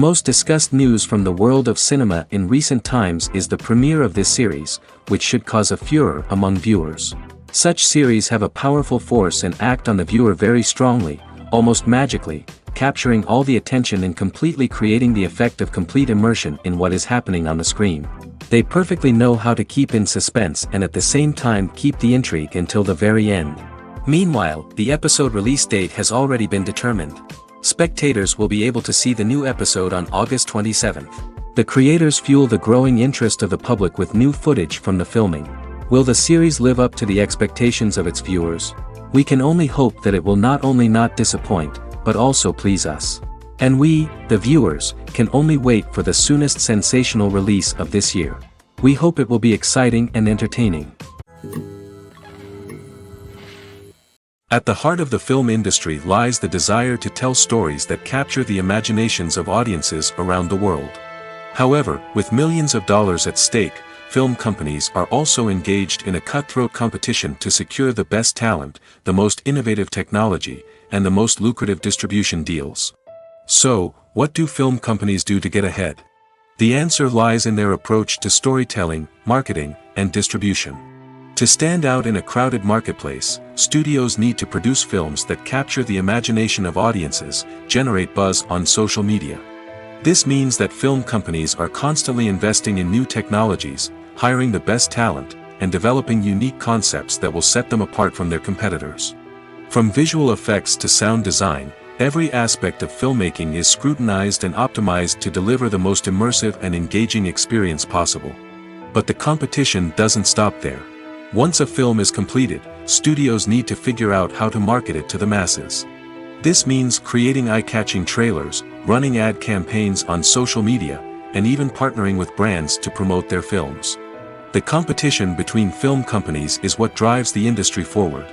most discussed news from the world of cinema in recent times is the premiere of this series, which should cause a furor among viewers. Such series have a powerful force and act on the viewer very strongly, almost magically, capturing all the attention and completely creating the effect of complete immersion in what is happening on the screen. They perfectly know how to keep in suspense and at the same time keep the intrigue until the very end. Meanwhile, the episode release date has already been determined. Spectators will be able to see the new episode on August 27th. The creators fuel the growing interest of the public with new footage from the filming. Will the series live up to the expectations of its viewers? We can only hope that it will not only not disappoint, but also please us. And we, the viewers, can only wait for the soonest sensational release of this year. We hope it will be exciting and entertaining. At the heart of the film industry lies the desire to tell stories that capture the imaginations of audiences around the world. However, with millions of dollars at stake, film companies are also engaged in a cutthroat competition to secure the best talent, the most innovative technology, and the most lucrative distribution deals. So, what do film companies do to get ahead? The answer lies in their approach to storytelling, marketing, and distribution. To stand out in a crowded marketplace, studios need to produce films that capture the imagination of audiences, generate buzz on social media. This means that film companies are constantly investing in new technologies, hiring the best talent, and developing unique concepts that will set them apart from their competitors. From visual effects to sound design, every aspect of filmmaking is scrutinized and optimized to deliver the most immersive and engaging experience possible. But the competition doesn't stop there. Once a film is completed, studios need to figure out how to market it to the masses. This means creating eye-catching trailers, running ad campaigns on social media, and even partnering with brands to promote their films. The competition between film companies is what drives the industry forward.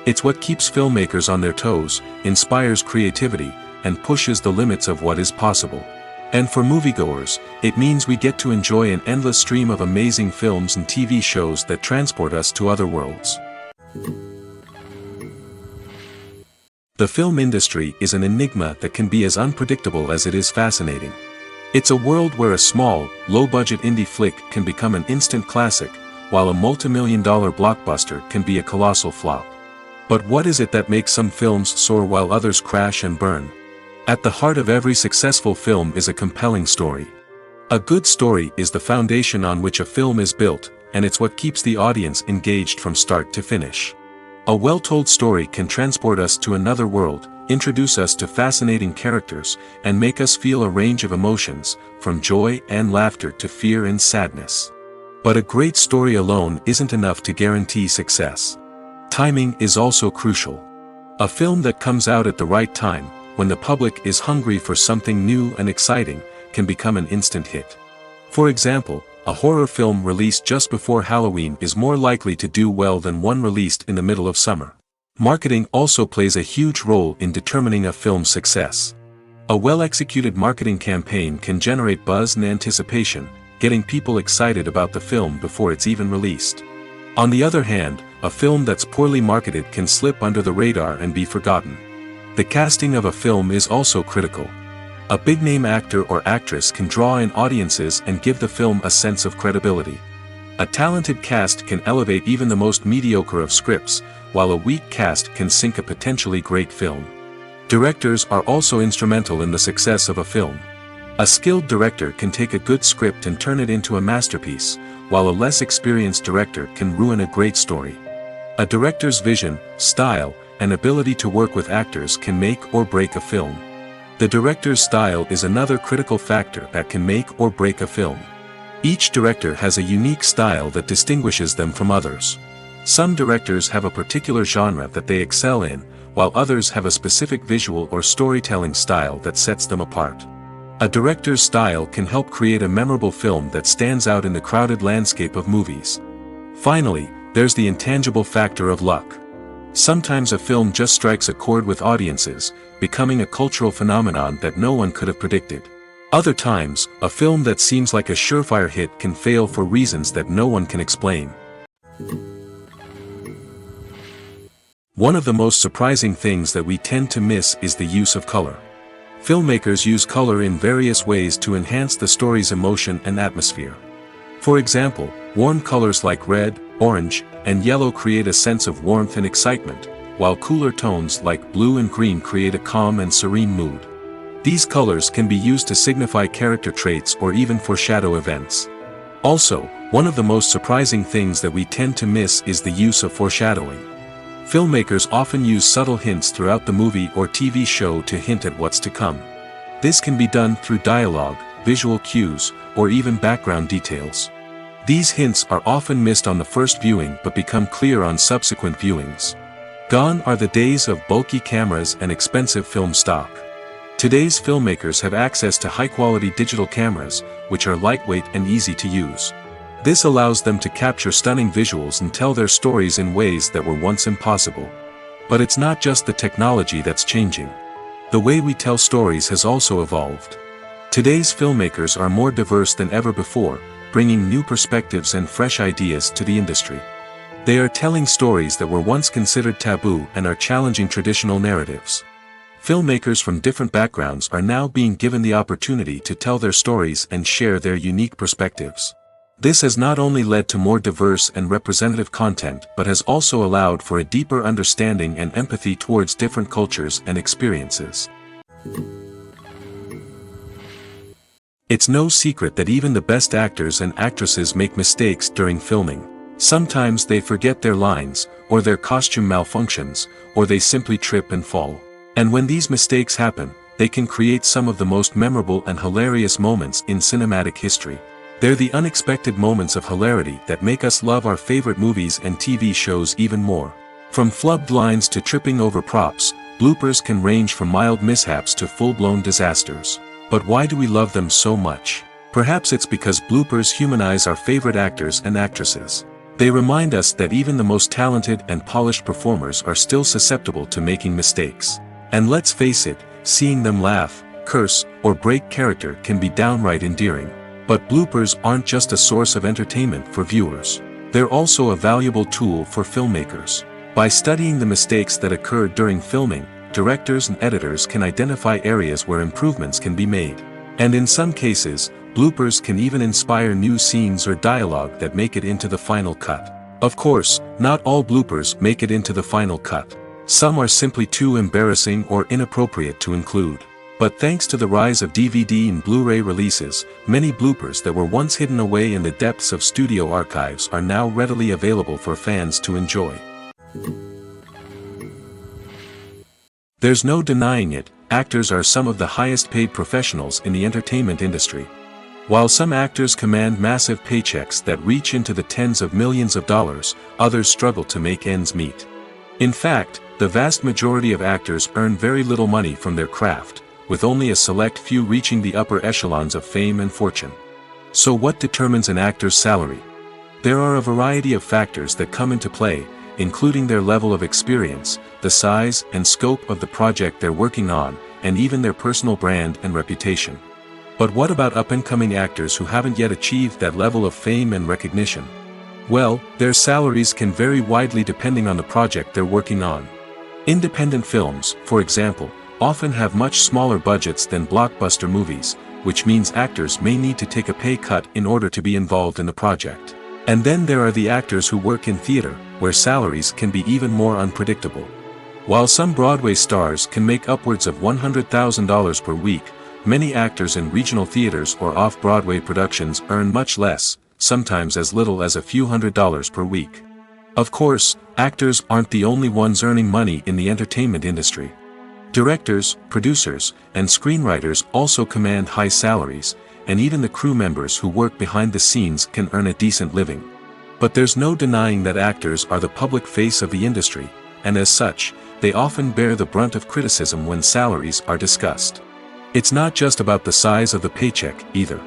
It's what keeps filmmakers on their toes, inspires creativity, and pushes the limits of what is possible. And for moviegoers, it means we get to enjoy an endless stream of amazing films and TV shows that transport us to other worlds. The film industry is an enigma that can be as unpredictable as it is fascinating. It's a world where a small, low-budget indie flick can become an instant classic, while a multi-million-dollar blockbuster can be a colossal flop. But what is it that makes some films soar while others crash and burn? At the heart of every successful film is a compelling story. A good story is the foundation on which a film is built, and it's what keeps the audience engaged from start to finish. A well-told story can transport us to another world, introduce us to fascinating characters, and make us feel a range of emotions, from joy and laughter to fear and sadness. But a great story alone isn't enough to guarantee success. Timing is also crucial. A film that comes out at the right time, when the public is hungry for something new and exciting, can become an instant hit. For example, a horror film released just before Halloween is more likely to do well than one released in the middle of summer. Marketing also plays a huge role in determining a film's success. A well-executed marketing campaign can generate buzz and anticipation, getting people excited about the film before it's even released. On the other hand, a film that's poorly marketed can slip under the radar and be forgotten. The casting of a film is also critical. A big-name actor or actress can draw in audiences and give the film a sense of credibility. A talented cast can elevate even the most mediocre of scripts, while a weak cast can sink a potentially great film. Directors are also instrumental in the success of a film. A skilled director can take a good script and turn it into a masterpiece, while a less experienced director can ruin a great story. A director's vision, style, and ability to work with actors can make or break a film. The director's style is another critical factor that can make or break a film. Each director has a unique style that distinguishes them from others. Some directors have a particular genre that they excel in, while others have a specific visual or storytelling style that sets them apart. A director's style can help create a memorable film that stands out in the crowded landscape of movies. Finally, there's the intangible factor of luck. Sometimes a film just strikes a chord with audiences, becoming a cultural phenomenon that no one could have predicted. Other times, a film that seems like a surefire hit can fail for reasons that no one can explain. One of the most surprising things that we tend to miss is the use of color. Filmmakers use color in various ways to enhance the story's emotion and atmosphere. For example, warm colors like red, orange, and yellow create a sense of warmth and excitement, while cooler tones like blue and green create a calm and serene mood. These colors can be used to signify character traits or even foreshadow events. Also, one of the most surprising things that we tend to miss is the use of foreshadowing. Filmmakers often use subtle hints throughout the movie or TV show to hint at what's to come. This can be done through dialogue, visual cues, or even background details. These hints are often missed on the first viewing but become clear on subsequent viewings. Gone are the days of bulky cameras and expensive film stock. Today's filmmakers have access to high-quality digital cameras, which are lightweight and easy to use. This allows them to capture stunning visuals and tell their stories in ways that were once impossible. But it's not just the technology that's changing. The way we tell stories has also evolved. Today's filmmakers are more diverse than ever before, bringing new perspectives and fresh ideas to the industry. They are telling stories that were once considered taboo and are challenging traditional narratives. Filmmakers from different backgrounds are now being given the opportunity to tell their stories and share their unique perspectives. This has not only led to more diverse and representative content but has also allowed for a deeper understanding and empathy towards different cultures and experiences. It's no secret that even the best actors and actresses make mistakes during filming. Sometimes they forget their lines, or their costume malfunctions, or they simply trip and fall. And when these mistakes happen, they can create some of the most memorable and hilarious moments in cinematic history. They're the unexpected moments of hilarity that make us love our favorite movies and TV shows even more. From flubbed lines to tripping over props, bloopers can range from mild mishaps to full-blown disasters. But why do we love them so much? Perhaps it's because bloopers humanize our favorite actors and actresses. They remind us that even the most talented and polished performers are still susceptible to making mistakes. And let's face it, seeing them laugh, curse, or break character can be downright endearing. But bloopers aren't just a source of entertainment for viewers. They're also a valuable tool for filmmakers. By studying the mistakes that occurred during filming, directors and editors can identify areas where improvements can be made. And in some cases, bloopers can even inspire new scenes or dialogue that make it into the final cut. Of course, not all bloopers make it into the final cut. Some are simply too embarrassing or inappropriate to include. But thanks to the rise of DVD and Blu-ray releases, many bloopers that were once hidden away in the depths of studio archives are now readily available for fans to enjoy. There's no denying it, actors are some of the highest paid professionals in the entertainment industry. While some actors command massive paychecks that reach into the tens of millions of dollars, others struggle to make ends meet. In fact, the vast majority of actors earn very little money from their craft, with only a select few reaching the upper echelons of fame and fortune. So what determines an actor's salary? There are a variety of factors that come into play, including their level of experience, the size and scope of the project they're working on, and even their personal brand and reputation. But what about up-and-coming actors who haven't yet achieved that level of fame and recognition? Well, their salaries can vary widely depending on the project they're working on. Independent films, for example, often have much smaller budgets than blockbuster movies, which means actors may need to take a pay cut in order to be involved in the project. And then there are the actors who work in theater, where salaries can be even more unpredictable. While some Broadway stars can make upwards of $100,000 per week, many actors in regional theaters or off-Broadway productions earn much less, sometimes as little as a few $100s per week. Of course, actors aren't the only ones earning money in the entertainment industry. Directors, producers, and screenwriters also command high salaries, and even the crew members who work behind the scenes can earn a decent living. But there's no denying that actors are the public face of the industry, and as such, they often bear the brunt of criticism when salaries are discussed. It's not just about the size of the paycheck, either.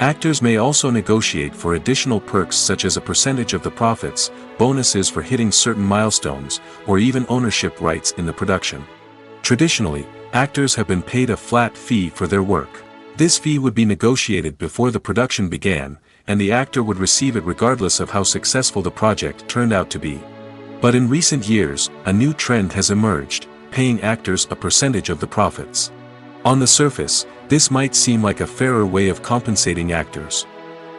Actors may also negotiate for additional perks such as a percentage of the profits, bonuses for hitting certain milestones, or even ownership rights in the production. Traditionally, actors have been paid a flat fee for their work. This fee would be negotiated before the production began, and the actor would receive it regardless of how successful the project turned out to be. But in recent years, a new trend has emerged, paying actors a percentage of the profits. On the surface, this might seem like a fairer way of compensating actors.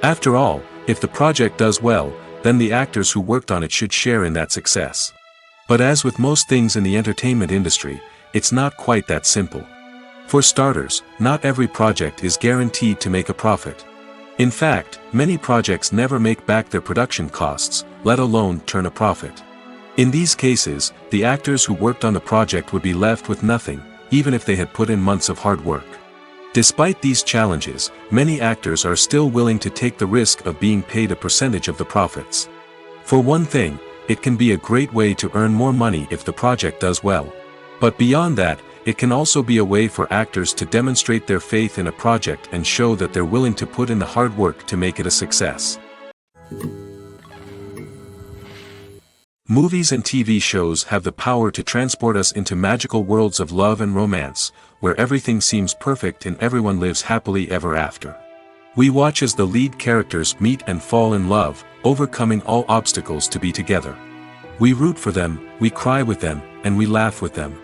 After all, if the project does well, then the actors who worked on it should share in that success. But as with most things in the entertainment industry, it's not quite that simple. For starters, not every project is guaranteed to make a profit. In fact, many projects never make back their production costs, let alone turn a profit. In these cases, the actors who worked on the project would be left with nothing, even if they had put in months of hard work. Despite these challenges, many actors are still willing to take the risk of being paid a percentage of the profits. For one thing, it can be a great way to earn more money if the project does well. But beyond that, it can also be a way for actors to demonstrate their faith in a project and show that they're willing to put in the hard work to make it a success. Movies and TV shows have the power to transport us into magical worlds of love and romance, where everything seems perfect and everyone lives happily ever after. We watch as the lead characters meet and fall in love, overcoming all obstacles to be together. We root for them, we cry with them, and we laugh with them.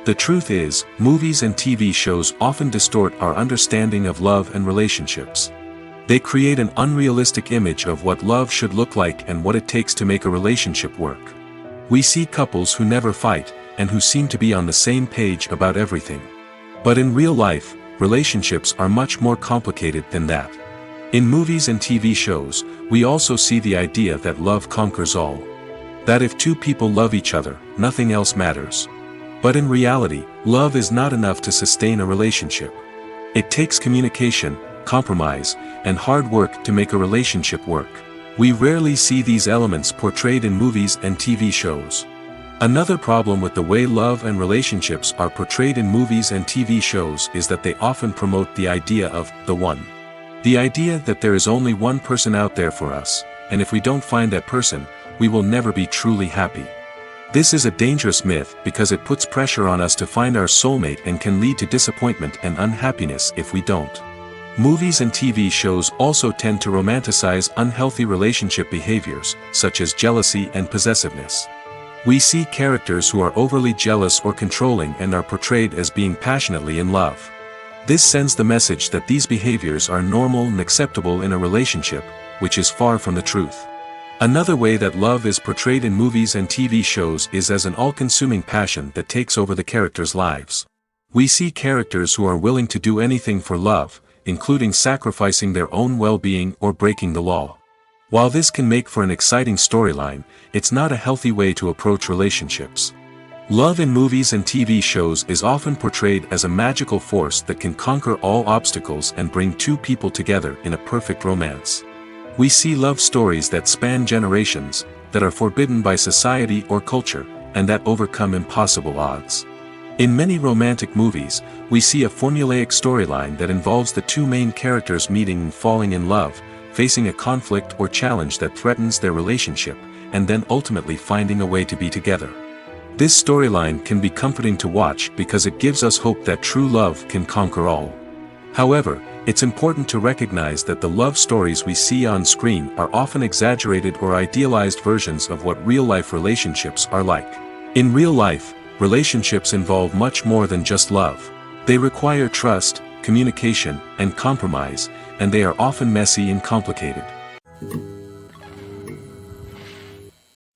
The truth is, movies and TV shows often distort our understanding of love and relationships. They create an unrealistic image of what love should look like and what it takes to make a relationship work. We see couples who never fight, and who seem to be on the same page about everything. But in real life, relationships are much more complicated than that. In movies and TV shows, we also see the idea that love conquers all. That if two people love each other, nothing else matters. But in reality, love is not enough to sustain a relationship. It takes communication, compromise, and hard work to make a relationship work. We rarely see these elements portrayed in movies and TV shows. Another problem with the way love and relationships are portrayed in movies and TV shows is that they often promote the idea of the one. The idea that there is only one person out there for us, and if we don't find that person, we will never be truly happy. This is a dangerous myth because it puts pressure on us to find our soulmate and can lead to disappointment and unhappiness if we don't. Movies and TV shows also tend to romanticize unhealthy relationship behaviors, such as jealousy and possessiveness. We see characters who are overly jealous or controlling and are portrayed as being passionately in love. This sends the message that these behaviors are normal and acceptable in a relationship, which is far from the truth. Another way that love is portrayed in movies and TV shows is as an all-consuming passion that takes over the characters' lives. We see characters who are willing to do anything for love, including sacrificing their own well-being or breaking the law. While this can make for an exciting storyline, it's not a healthy way to approach relationships. Love in movies and TV shows is often portrayed as a magical force that can conquer all obstacles and bring two people together in a perfect romance. We see love stories that span generations, that are forbidden by society or culture, and that overcome impossible odds. In many romantic movies, we see a formulaic storyline that involves the two main characters meeting and falling in love, facing a conflict or challenge that threatens their relationship, and then ultimately finding a way to be together. This storyline can be comforting to watch because it gives us hope that true love can conquer all. However, it's important to recognize that the love stories we see on screen are often exaggerated or idealized versions of what real-life relationships are like. In real life, relationships involve much more than just love. They require trust, communication, and compromise, and they are often messy and complicated.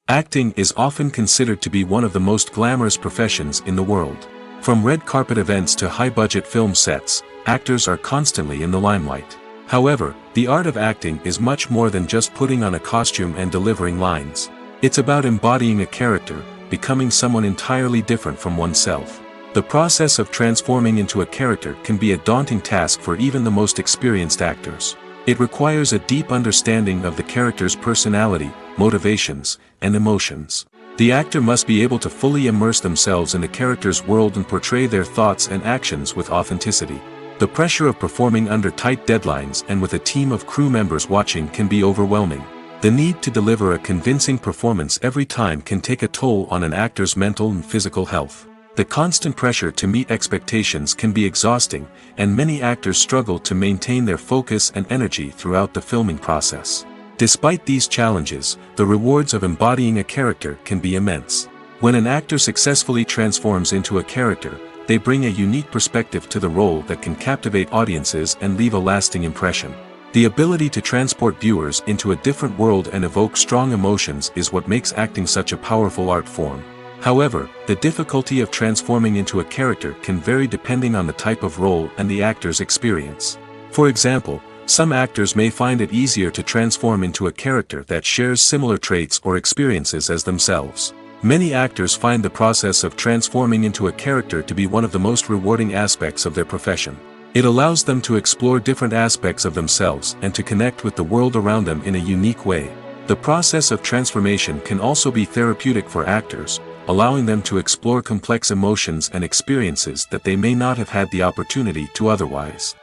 Acting is often considered to be one of the most glamorous professions in the world. From red carpet events to high-budget film sets, actors are constantly in the limelight. However, the art of acting is much more than just putting on a costume and delivering lines. It's about embodying a character, becoming someone entirely different from oneself. The process of transforming into a character can be a daunting task for even the most experienced actors. It requires a deep understanding of the character's personality, motivations, and emotions. The actor must be able to fully immerse themselves in the character's world and portray their thoughts and actions with authenticity. The pressure of performing under tight deadlines and with a team of crew members watching can be overwhelming. The need to deliver a convincing performance every time can take a toll on an actor's mental and physical health. The constant pressure to meet expectations can be exhausting, and many actors struggle to maintain their focus and energy throughout the filming process. Despite these challenges, the rewards of embodying a character can be immense. When an actor successfully transforms into a character, they bring a unique perspective to the role that can captivate audiences and leave a lasting impression. The ability to transport viewers into a different world and evoke strong emotions is what makes acting such a powerful art form. However, the difficulty of transforming into a character can vary depending on the type of role and the actor's experience. For example, some actors may find it easier to transform into a character that shares similar traits or experiences as themselves. Many actors find the process of transforming into a character to be one of the most rewarding aspects of their profession. It allows them to explore different aspects of themselves and to connect with the world around them in a unique way. The process of transformation can also be therapeutic for actors, allowing them to explore complex emotions and experiences that they may not have had the opportunity to otherwise.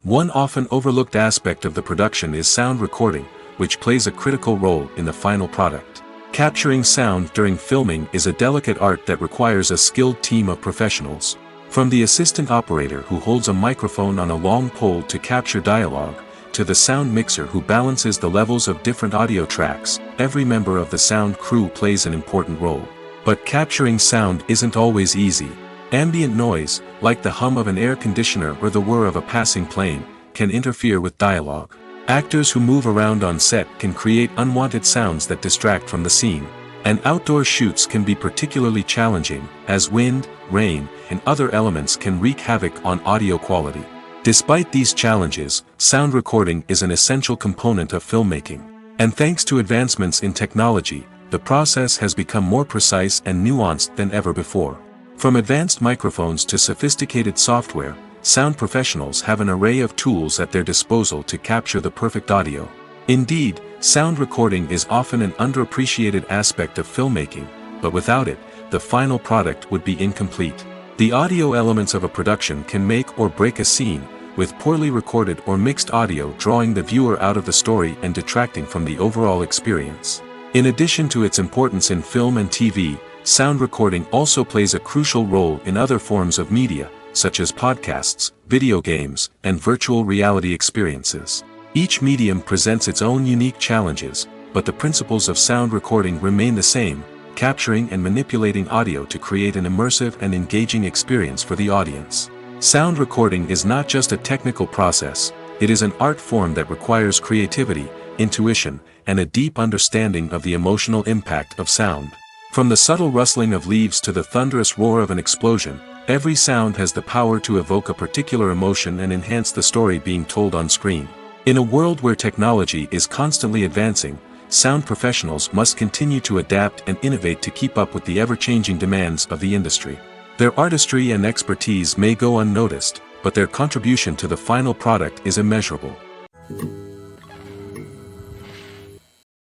One often overlooked aspect of the production is sound recording, which plays a critical role in the final product. Capturing sound during filming is a delicate art that requires a skilled team of professionals. From the assistant operator who holds a microphone on a long pole to capture dialogue, to the sound mixer who balances the levels of different audio tracks, every member of the sound crew plays an important role. But capturing sound isn't always easy. Ambient noise, like the hum of an air conditioner or the whir of a passing plane, can interfere with dialogue. Actors who move around on set can create unwanted sounds that distract from the scene. And outdoor shoots can be particularly challenging, as wind, rain, and other elements can wreak havoc on audio quality. Despite these challenges, sound recording is an essential component of filmmaking. And thanks to advancements in technology, the process has become more precise and nuanced than ever before. From advanced microphones to sophisticated software, sound professionals have an array of tools at their disposal to capture the perfect audio. Indeed, sound recording is often an underappreciated aspect of filmmaking, but without it, the final product would be incomplete. The audio elements of a production can make or break a scene, with poorly recorded or mixed audio drawing the viewer out of the story and detracting from the overall experience. In addition to its importance in film and TV, sound recording also plays a crucial role in other forms of media, such as podcasts, video games, and virtual reality experiences. Each medium presents its own unique challenges, but the principles of sound recording remain the same, capturing and manipulating audio to create an immersive and engaging experience for the audience. Sound recording is not just a technical process, it is an art form that requires creativity, intuition, and a deep understanding of the emotional impact of sound. From the subtle rustling of leaves to the thunderous roar of an explosion, every sound has the power to evoke a particular emotion and enhance the story being told on screen. In a world where technology is constantly advancing, sound professionals must continue to adapt and innovate to keep up with the ever-changing demands of the industry. Their artistry and expertise may go unnoticed, but their contribution to the final product is immeasurable.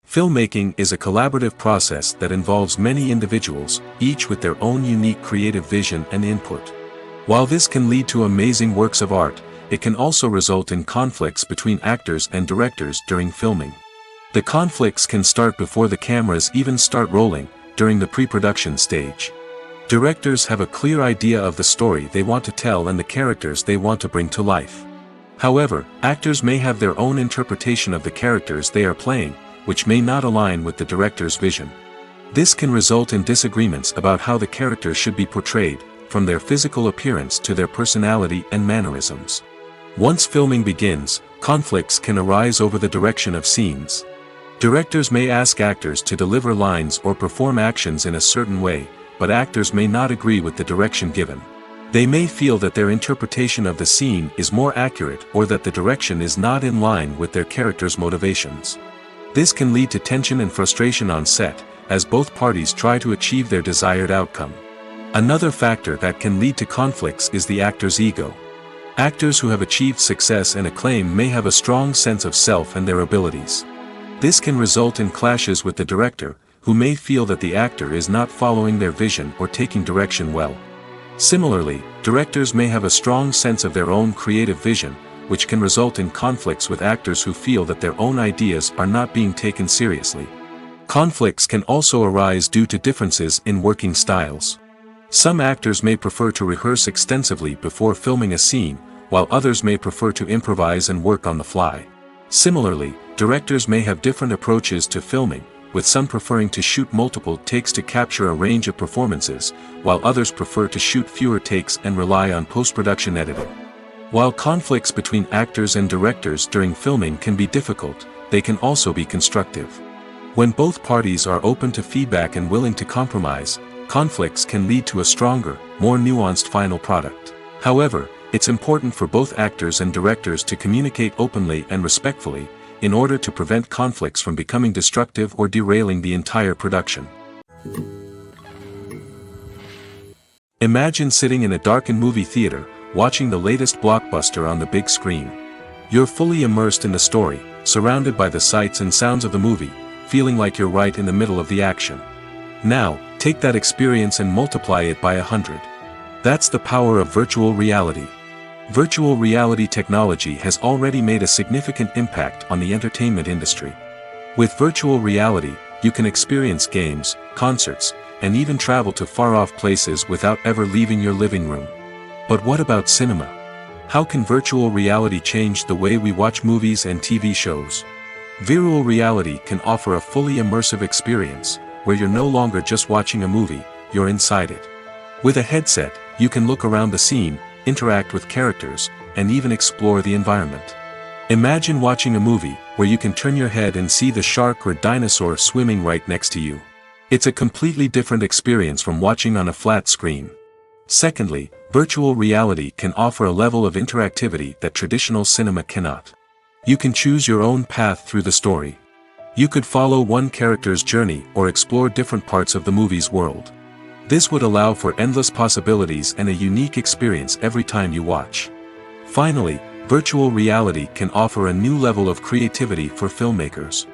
Filmmaking is a collaborative process that involves many individuals, each with their own unique creative vision and input. While this can lead to amazing works of art, it can also result in conflicts between actors and directors during filming. The conflicts can start before the cameras even start rolling, during the pre-production stage. Directors have a clear idea of the story they want to tell and the characters they want to bring to life. However, actors may have their own interpretation of the characters they are playing, which may not align with the director's vision. This can result in disagreements about how the characters should be portrayed, from their physical appearance to their personality and mannerisms. Once filming begins, conflicts can arise over the direction of scenes. Directors may ask actors to deliver lines or perform actions in a certain way, but actors may not agree with the direction given. They may feel that their interpretation of the scene is more accurate or that the direction is not in line with their character's motivations. This can lead to tension and frustration on set, as both parties try to achieve their desired outcome. Another factor that can lead to conflicts is the actor's ego. Actors who have achieved success and acclaim may have a strong sense of self and their abilities. This can result in clashes with the director, who may feel that the actor is not following their vision or taking direction well. Similarly, directors may have a strong sense of their own creative vision, which can result in conflicts with actors who feel that their own ideas are not being taken seriously. Conflicts can also arise due to differences in working styles. Some actors may prefer to rehearse extensively before filming a scene, while others may prefer to improvise and work on the fly. Similarly, directors may have different approaches to filming, with some preferring to shoot multiple takes to capture a range of performances, while others prefer to shoot fewer takes and rely on post-production editing. While conflicts between actors and directors during filming can be difficult, they can also be constructive. When both parties are open to feedback and willing to compromise, conflicts can lead to a stronger, more nuanced final product. However, it's important for both actors and directors to communicate openly and respectfully, in order to prevent conflicts from becoming destructive or derailing the entire production. Imagine sitting in a darkened movie theater, watching the latest blockbuster on the big screen. You're fully immersed in the story, surrounded by the sights and sounds of the movie, feeling like you're right in the middle of the action. Now, take that experience and multiply it by 100. That's the power of virtual reality. Virtual reality technology has already made a significant impact on the entertainment industry. With virtual reality, you can experience games, concerts, and even travel to far-off places without ever leaving your living room. But what about cinema? How can virtual reality change the way we watch movies and TV shows? Virtual reality can offer a fully immersive experience, where you're no longer just watching a movie, you're inside it. With a headset, you can look around the scene, interact with characters, and even explore the environment. Imagine watching a movie where you can turn your head and see the shark or dinosaur swimming right next to you. It's a completely different experience from watching on a flat screen. Secondly, virtual reality can offer a level of interactivity that traditional cinema cannot. You can choose your own path through the story. You could follow one character's journey or explore different parts of the movie's world. This would allow for endless possibilities and a unique experience every time you watch. Finally, virtual reality can offer a new level of creativity for filmmakers.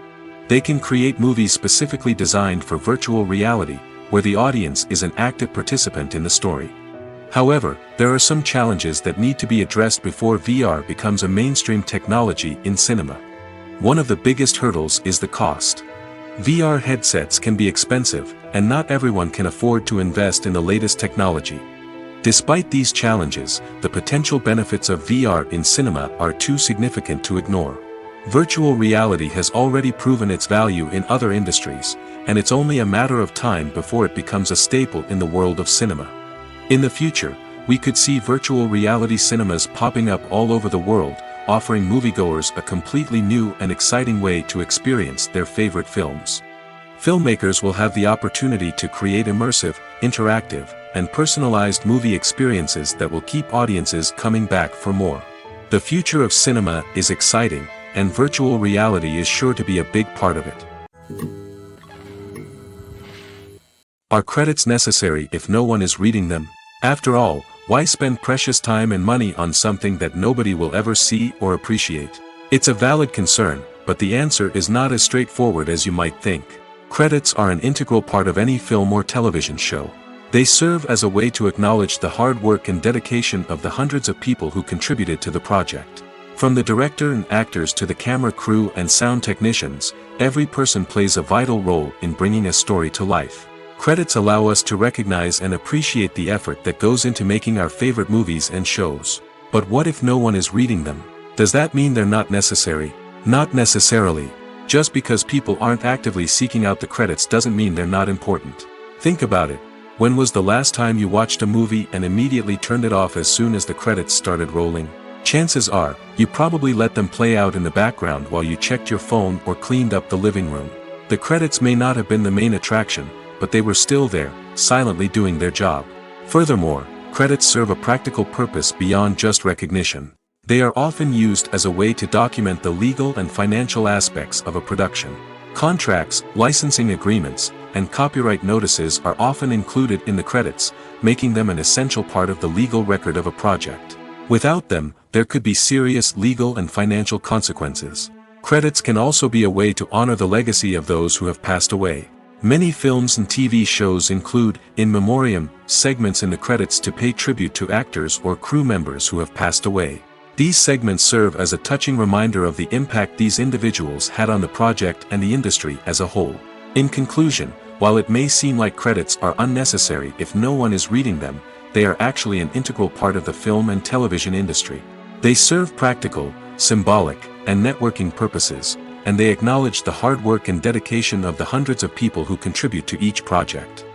They can create movies specifically designed for virtual reality, where the audience is an active participant in the story. However, there are some challenges that need to be addressed before VR becomes a mainstream technology in cinema. One of the biggest hurdles is the cost. VR headsets can be expensive, and not everyone can afford to invest in the latest technology. Despite these challenges, the potential benefits of VR in cinema are too significant to ignore. Virtual reality has already proven its value in other industries, and it's only a matter of time before it becomes a staple in the world of cinema. In the future, we could see virtual reality cinemas popping up all over the world, offering moviegoers a completely new and exciting way to experience their favorite films. Filmmakers will have the opportunity to create immersive, interactive, and personalized movie experiences that will keep audiences coming back for more. The future of cinema is exciting, and virtual reality is sure to be a big part of it. Are credits necessary if no one is reading them? After all, why spend precious time and money on something that nobody will ever see or appreciate? It's a valid concern, but the answer is not as straightforward as you might think. Credits are an integral part of any film or television show. They serve as a way to acknowledge the hard work and dedication of the hundreds of people who contributed to the project. From the director and actors to the camera crew and sound technicians, every person plays a vital role in bringing a story to life. Credits allow us to recognize and appreciate the effort that goes into making our favorite movies and shows. But what if no one is reading them? Does that mean they're not necessary? Not necessarily. Just because people aren't actively seeking out the credits doesn't mean they're not important. Think about it. When was the last time you watched a movie and immediately turned it off as soon as the credits started rolling? Chances are, you probably let them play out in the background while you checked your phone or cleaned up the living room. The credits may not have been the main attraction, but they were still there, silently doing their job. Furthermore, credits serve a practical purpose beyond just recognition. They are often used as a way to document the legal and financial aspects of a production. Contracts, licensing agreements, and copyright notices are often included in the credits, making them an essential part of the legal record of a project. Without them, there could be serious legal and financial consequences. Credits can also be a way to honor the legacy of those who have passed away. Many films and TV shows include, in memoriam, segments in the credits to pay tribute to actors or crew members who have passed away. These segments serve as a touching reminder of the impact these individuals had on the project and the industry as a whole. In conclusion, while it may seem like credits are unnecessary if no one is reading them, they are actually an integral part of the film and television industry. They serve practical, symbolic, and networking purposes, and they acknowledge the hard work and dedication of the hundreds of people who contribute to each project.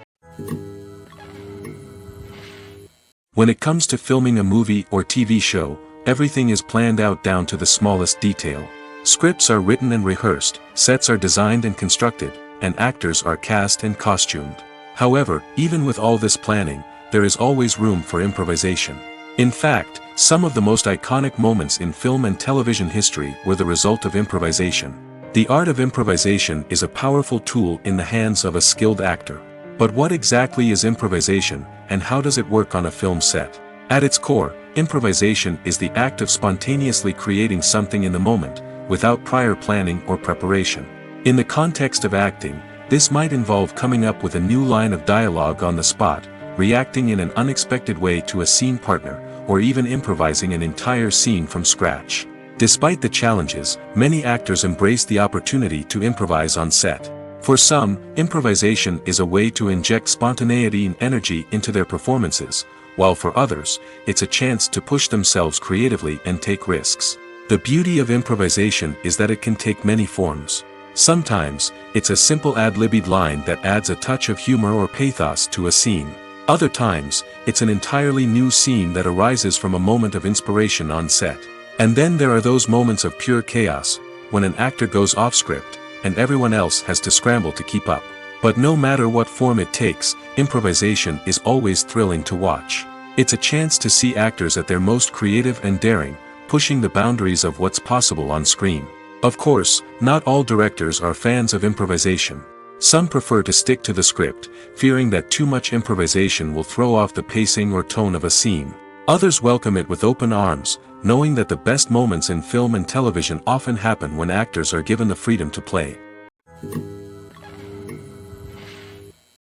When it comes to filming a movie or TV show, everything is planned out down to the smallest detail. Scripts are written and rehearsed, sets are designed and constructed, and actors are cast and costumed. However, even with all this planning, there is always room for improvisation. In fact, some of the most iconic moments in film and television history were the result of improvisation. The art of improvisation is a powerful tool in the hands of a skilled actor. But what exactly is improvisation, and how does it work on a film set? At its core, improvisation is the act of spontaneously creating something in the moment, without prior planning or preparation. In the context of acting, this might involve coming up with a new line of dialogue on the spot, reacting in an unexpected way to a scene partner, or even improvising an entire scene from scratch. Despite the challenges, many actors embrace the opportunity to improvise on set. For some, improvisation is a way to inject spontaneity and energy into their performances, while for others, it's a chance to push themselves creatively and take risks. The beauty of improvisation is that it can take many forms. Sometimes, it's a simple ad-libbed line that adds a touch of humor or pathos to a scene. Other times, it's an entirely new scene that arises from a moment of inspiration on set. And then there are those moments of pure chaos, when an actor goes off script, and everyone else has to scramble to keep up. But no matter what form it takes, improvisation is always thrilling to watch. It's a chance to see actors at their most creative and daring, pushing the boundaries of what's possible on screen. Of course, not all directors are fans of improvisation. Some prefer to stick to the script, fearing that too much improvisation will throw off the pacing or tone of a scene. Others welcome it with open arms, knowing that the best moments in film and television often happen when actors are given the freedom to play.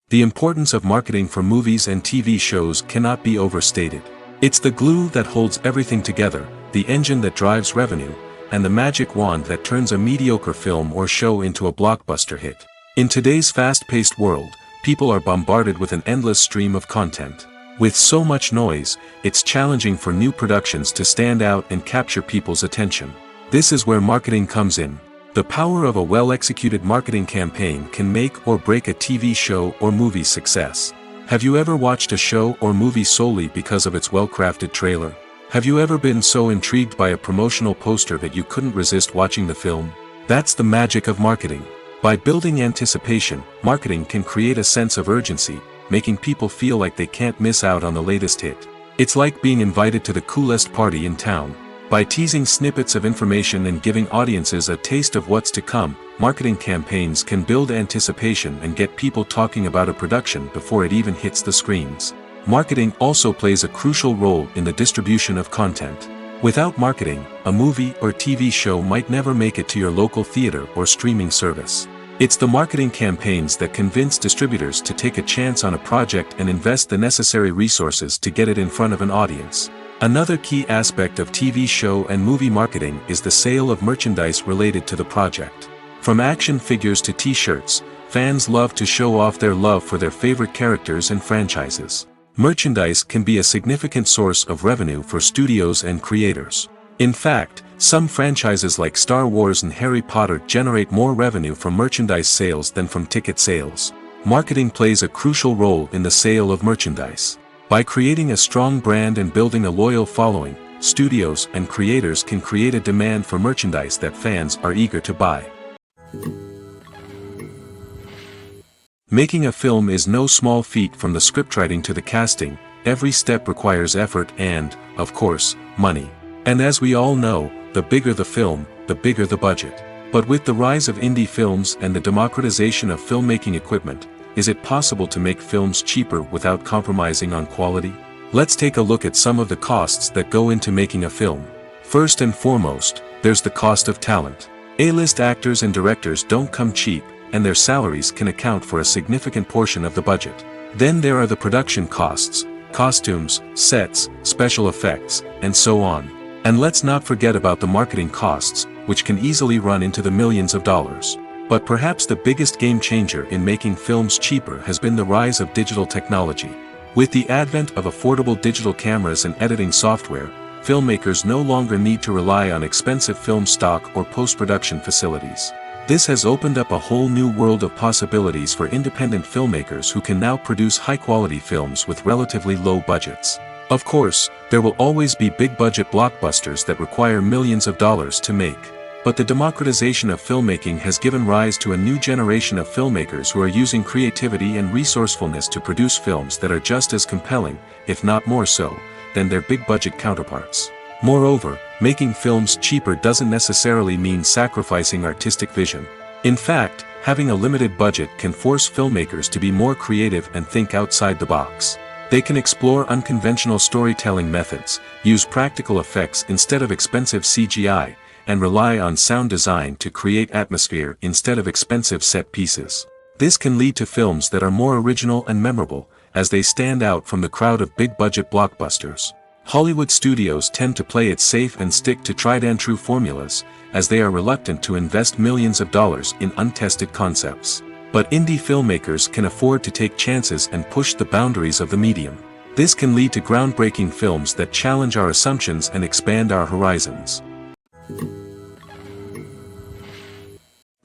The importance of marketing for movies and TV shows cannot be overstated. It's the glue that holds everything together, the engine that drives revenue, and the magic wand that turns a mediocre film or show into a blockbuster hit. In today's fast-paced world, people are bombarded with an endless stream of content. With so much noise, it's challenging for new productions to stand out and capture people's attention. This is where marketing comes in. The power of a well-executed marketing campaign can make or break a TV show or movie's success. Have you ever watched a show or movie solely because of its well-crafted trailer? Have you ever been so intrigued by a promotional poster that you couldn't resist watching the film? That's the magic of marketing. By building anticipation, marketing can create a sense of urgency, making people feel like they can't miss out on the latest hit. It's like being invited to the coolest party in town. By teasing snippets of information and giving audiences a taste of what's to come, marketing campaigns can build anticipation and get people talking about a production before it even hits the screens. Marketing also plays a crucial role in the distribution of content. Without marketing, a movie or TV show might never make it to your local theater or streaming service. It's the marketing campaigns that convince distributors to take a chance on a project and invest the necessary resources to get it in front of an audience. Another key aspect of TV show and movie marketing is the sale of merchandise related to the project. From action figures to t-shirts, fans love to show off their love for their favorite characters and franchises. Merchandise can be a significant source of revenue for studios and creators. In fact, some franchises like Star Wars and Harry Potter generate more revenue from merchandise sales than from ticket sales. Marketing plays a crucial role in the sale of merchandise. By creating a strong brand and building a loyal following, studios and creators can create a demand for merchandise that fans are eager to buy. Making a film is no small feat. From the scriptwriting to the casting, every step requires effort and, of course, money. And as we all know, the bigger the film, the bigger the budget. But with the rise of indie films and the democratization of filmmaking equipment, is it possible to make films cheaper without compromising on quality? Let's take a look at some of the costs that go into making a film. First and foremost, there's the cost of talent. A-list actors and directors don't come cheap, and their salaries can account for a significant portion of the budget. Then there are the production costs, costumes, sets, special effects, and so on. And let's not forget about the marketing costs, which can easily run into the millions of dollars. But perhaps the biggest game changer in making films cheaper has been the rise of digital technology. With the advent of affordable digital cameras and editing software, filmmakers no longer need to rely on expensive film stock or post-production facilities. This has opened up a whole new world of possibilities for independent filmmakers who can now produce high-quality films with relatively low budgets. Of course, there will always be big-budget blockbusters that require millions of dollars to make. But the democratization of filmmaking has given rise to a new generation of filmmakers who are using creativity and resourcefulness to produce films that are just as compelling, if not more so, than their big-budget counterparts. Moreover, making films cheaper doesn't necessarily mean sacrificing artistic vision. In fact, having a limited budget can force filmmakers to be more creative and think outside the box. They can explore unconventional storytelling methods, use practical effects instead of expensive CGI, and rely on sound design to create atmosphere instead of expensive set pieces. This can lead to films that are more original and memorable, as they stand out from the crowd of big-budget blockbusters. Hollywood studios tend to play it safe and stick to tried-and-true formulas, as they are reluctant to invest millions of dollars in untested concepts. But indie filmmakers can afford to take chances and push the boundaries of the medium. This can lead to groundbreaking films that challenge our assumptions and expand our horizons.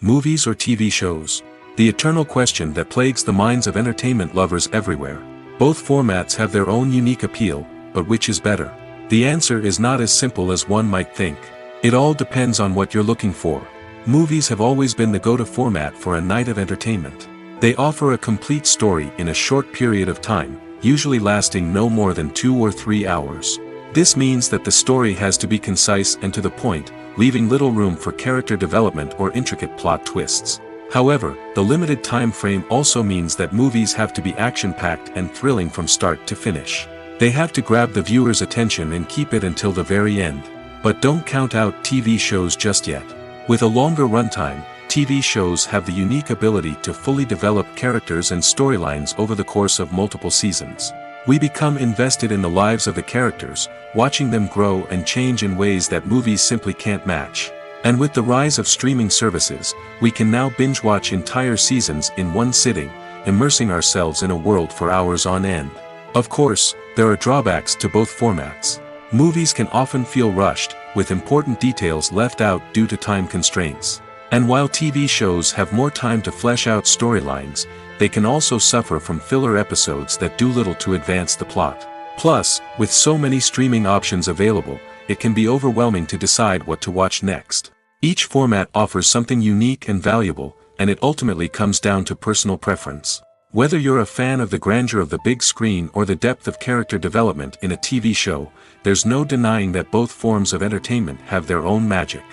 Movies or TV shows? The eternal question that plagues the minds of entertainment lovers everywhere. Both formats have their own unique appeal, but which is better? The answer is not as simple as one might think. It all depends on what you're looking for. Movies have always been the go-to format for a night of entertainment. They offer a complete story in a short period of time, usually lasting no more than 2 or 3 hours. This means that the story has to be concise and to the point, leaving little room for character development or intricate plot twists. However, the limited time frame also means that movies have to be action-packed and thrilling from start to finish. They have to grab the viewer's attention and keep it until the very end. But don't count out TV shows just yet. With a longer runtime, TV shows have the unique ability to fully develop characters and storylines over the course of multiple seasons. We become invested in the lives of the characters, watching them grow and change in ways that movies simply can't match. And with the rise of streaming services, we can now binge-watch entire seasons in one sitting, immersing ourselves in a world for hours on end. Of course, there are drawbacks to both formats. Movies can often feel rushed, with important details left out due to time constraints. And while TV shows have more time to flesh out storylines, they can also suffer from filler episodes that do little to advance the plot. Plus, with so many streaming options available, it can be overwhelming to decide what to watch next. Each format offers something unique and valuable, and it ultimately comes down to personal preference. Whether you're a fan of the grandeur of the big screen or the depth of character development in a TV show, there's no denying that both forms of entertainment have their own magic.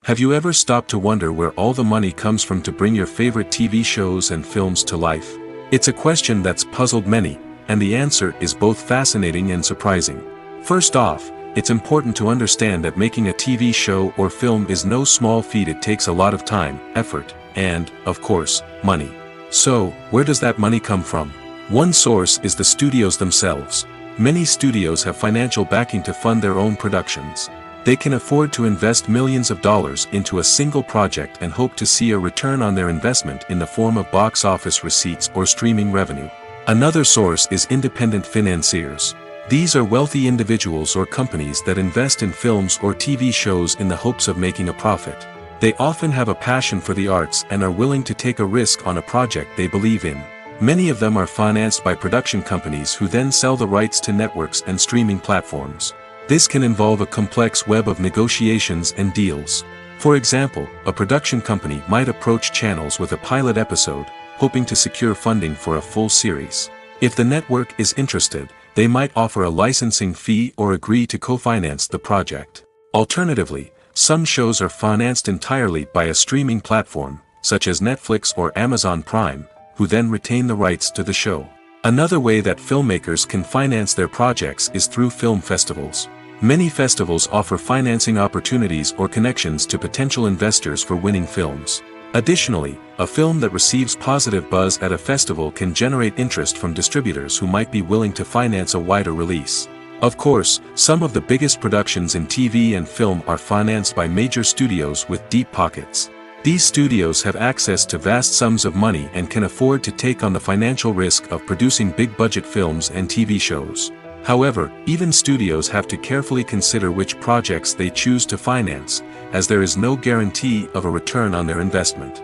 Have you ever stopped to wonder where all the money comes from to bring your favorite TV shows and films to life? It's a question that's puzzled many, and the answer is both fascinating and surprising. First off, it's important to understand that making a TV show or film is no small feat. It takes a lot of time, effort, and, of course, money. So, where does that money come from? One source is the studios themselves. Many studios have financial backing to fund their own productions. They can afford to invest millions of dollars into a single project and hope to see a return on their investment in the form of box office receipts or streaming revenue. Another source is independent financiers. These are wealthy individuals or companies that invest in films or TV shows in the hopes of making a profit. They often have a passion for the arts and are willing to take a risk on a project they believe in. Many of them are financed by production companies who then sell the rights to networks and streaming platforms. This can involve a complex web of negotiations and deals. For example, a production company might approach channels with a pilot episode, hoping to secure funding for a full series. If the network is interested, they might offer a licensing fee or agree to co-finance the project. Alternatively, some shows are financed entirely by a streaming platform, such as Netflix or Amazon Prime, who then retain the rights to the show. Another way that filmmakers can finance their projects is through film festivals. Many festivals offer financing opportunities or connections to potential investors for winning films. Additionally, a film that receives positive buzz at a festival can generate interest from distributors who might be willing to finance a wider release. Of course, some of the biggest productions in TV and film are financed by major studios with deep pockets. These studios have access to vast sums of money and can afford to take on the financial risk of producing big-budget films and TV shows. However, even studios have to carefully consider which projects they choose to finance, as there is no guarantee of a return on their investment.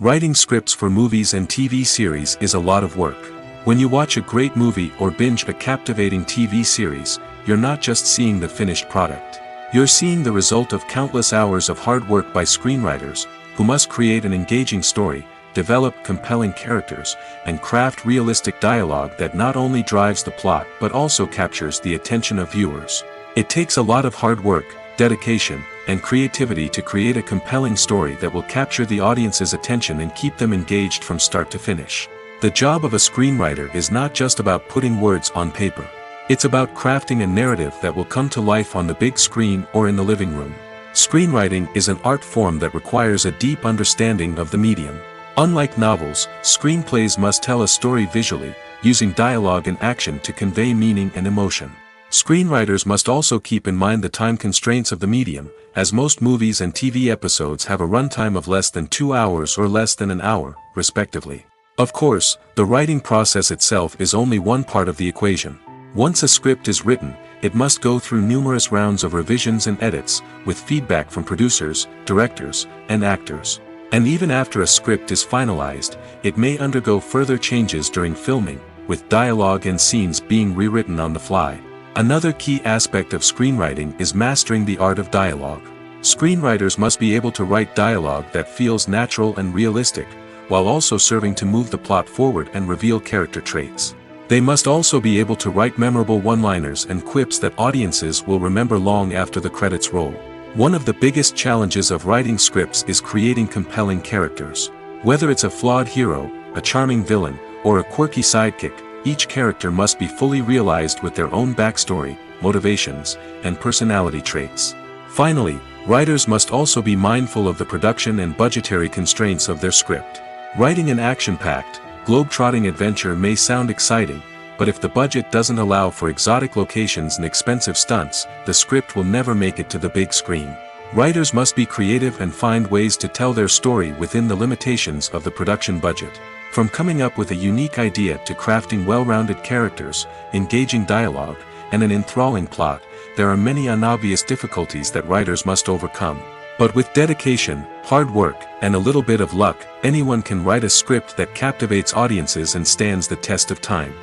Writing scripts for movies and TV series is a lot of work. When you watch a great movie or binge a captivating TV series, you're not just seeing the finished product. You're seeing the result of countless hours of hard work by screenwriters, who must create an engaging story, develop compelling characters, and craft realistic dialogue that not only drives the plot but also captures the attention of viewers. It takes a lot of hard work, dedication, and creativity to create a compelling story that will capture the audience's attention and keep them engaged from start to finish. The job of a screenwriter is not just about putting words on paper. It's about crafting a narrative that will come to life on the big screen or in the living room. Screenwriting is an art form that requires a deep understanding of the medium. Unlike novels, screenplays must tell a story visually, using dialogue and action to convey meaning and emotion. Screenwriters must also keep in mind the time constraints of the medium, as most movies and TV episodes have a runtime of less than 2 hours or less than an hour, respectively. Of course, the writing process itself is only one part of the equation. Once a script is written, it must go through numerous rounds of revisions and edits, with feedback from producers, directors, and actors. And even after a script is finalized, it may undergo further changes during filming, with dialogue and scenes being rewritten on the fly. Another key aspect of screenwriting is mastering the art of dialogue. Screenwriters must be able to write dialogue that feels natural and realistic, while also serving to move the plot forward and reveal character traits. They must also be able to write memorable one-liners and quips that audiences will remember long after the credits roll. One of the biggest challenges of writing scripts is creating compelling characters. Whether it's a flawed hero, a charming villain, or a quirky sidekick, each character must be fully realized with their own backstory, motivations, and personality traits. Finally, writers must also be mindful of the production and budgetary constraints of their script. Writing an action-packed, globe-trotting adventure may sound exciting, but if the budget doesn't allow for exotic locations and expensive stunts, the script will never make it to the big screen. Writers must be creative and find ways to tell their story within the limitations of the production budget. From coming up with a unique idea to crafting well-rounded characters, engaging dialogue, and an enthralling plot, there are many unobvious difficulties that writers must overcome. But with dedication, hard work, and a little bit of luck, anyone can write a script that captivates audiences and stands the test of time.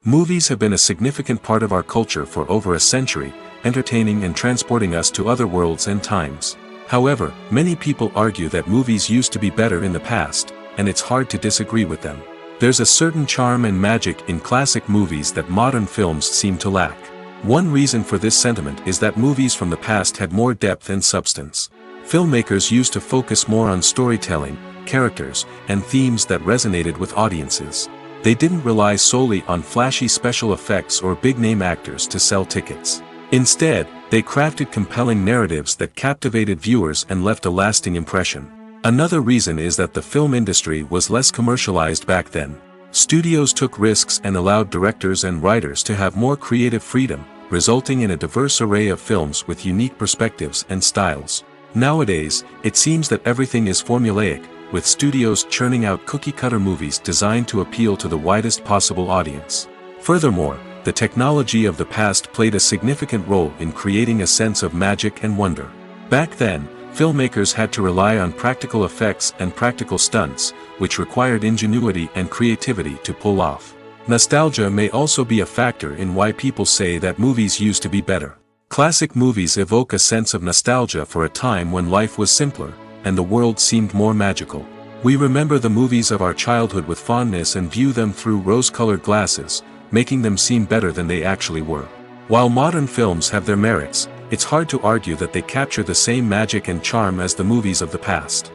Movies have been a significant part of our culture for over a century, entertaining and transporting us to other worlds and times. However, many people argue that movies used to be better in the past, and it's hard to disagree with them. There's a certain charm and magic in classic movies that modern films seem to lack. One reason for this sentiment is that movies from the past had more depth and substance. Filmmakers used to focus more on storytelling, characters, and themes that resonated with audiences. They didn't rely solely on flashy special effects or big-name actors to sell tickets. Instead, they crafted compelling narratives that captivated viewers and left a lasting impression. Another reason is that the film industry was less commercialized back then. Studios took risks and allowed directors and writers to have more creative freedom, resulting in a diverse array of films with unique perspectives and styles. Nowadays, it seems that everything is formulaic, with studios churning out cookie-cutter movies designed to appeal to the widest possible audience. Furthermore, the technology of the past played a significant role in creating a sense of magic and wonder. Back then, filmmakers had to rely on practical effects and practical stunts, which required ingenuity and creativity to pull off. Nostalgia may also be a factor in why people say that movies used to be better. Classic movies evoke a sense of nostalgia for a time when life was simpler, and the world seemed more magical. We remember the movies of our childhood with fondness and view them through rose-colored glasses, making them seem better than they actually were. While modern films have their merits, it's hard to argue that they capture the same magic and charm as the movies of the past.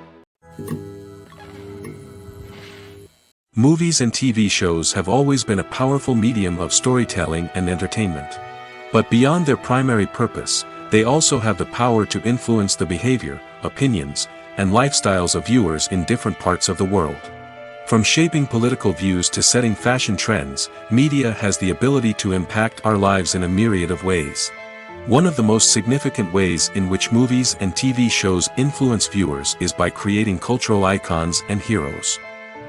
Movies and TV shows have always been a powerful medium of storytelling and entertainment. But beyond their primary purpose, they also have the power to influence the behavior, opinions, and lifestyles of viewers in different parts of the world. From shaping political views to setting fashion trends, media has the ability to impact our lives in a myriad of ways. One of the most significant ways in which movies and TV shows influence viewers is by creating cultural icons and heroes.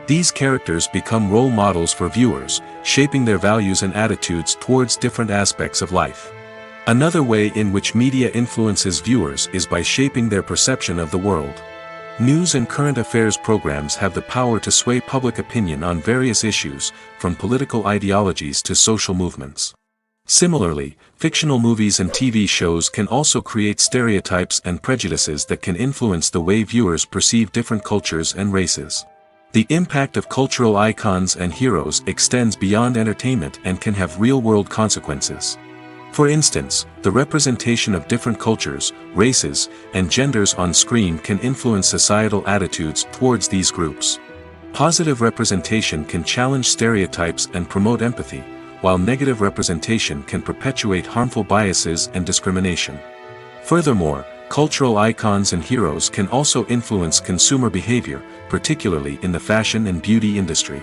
These characters become role models for viewers, shaping their values and attitudes towards different aspects of life. Another way in which media influences viewers is by shaping their perception of the world. News and current affairs programs have the power to sway public opinion on various issues, from political ideologies to social movements. Similarly, fictional movies and TV shows can also create stereotypes and prejudices that can influence the way viewers perceive different cultures and races. The impact of cultural icons and heroes extends beyond entertainment and can have real-world consequences. For instance, the representation of different cultures, races, and genders on screen can influence societal attitudes towards these groups. Positive representation can challenge stereotypes and promote empathy, while negative representation can perpetuate harmful biases and discrimination. Furthermore, cultural icons and heroes can also influence consumer behavior, particularly in the fashion and beauty industry.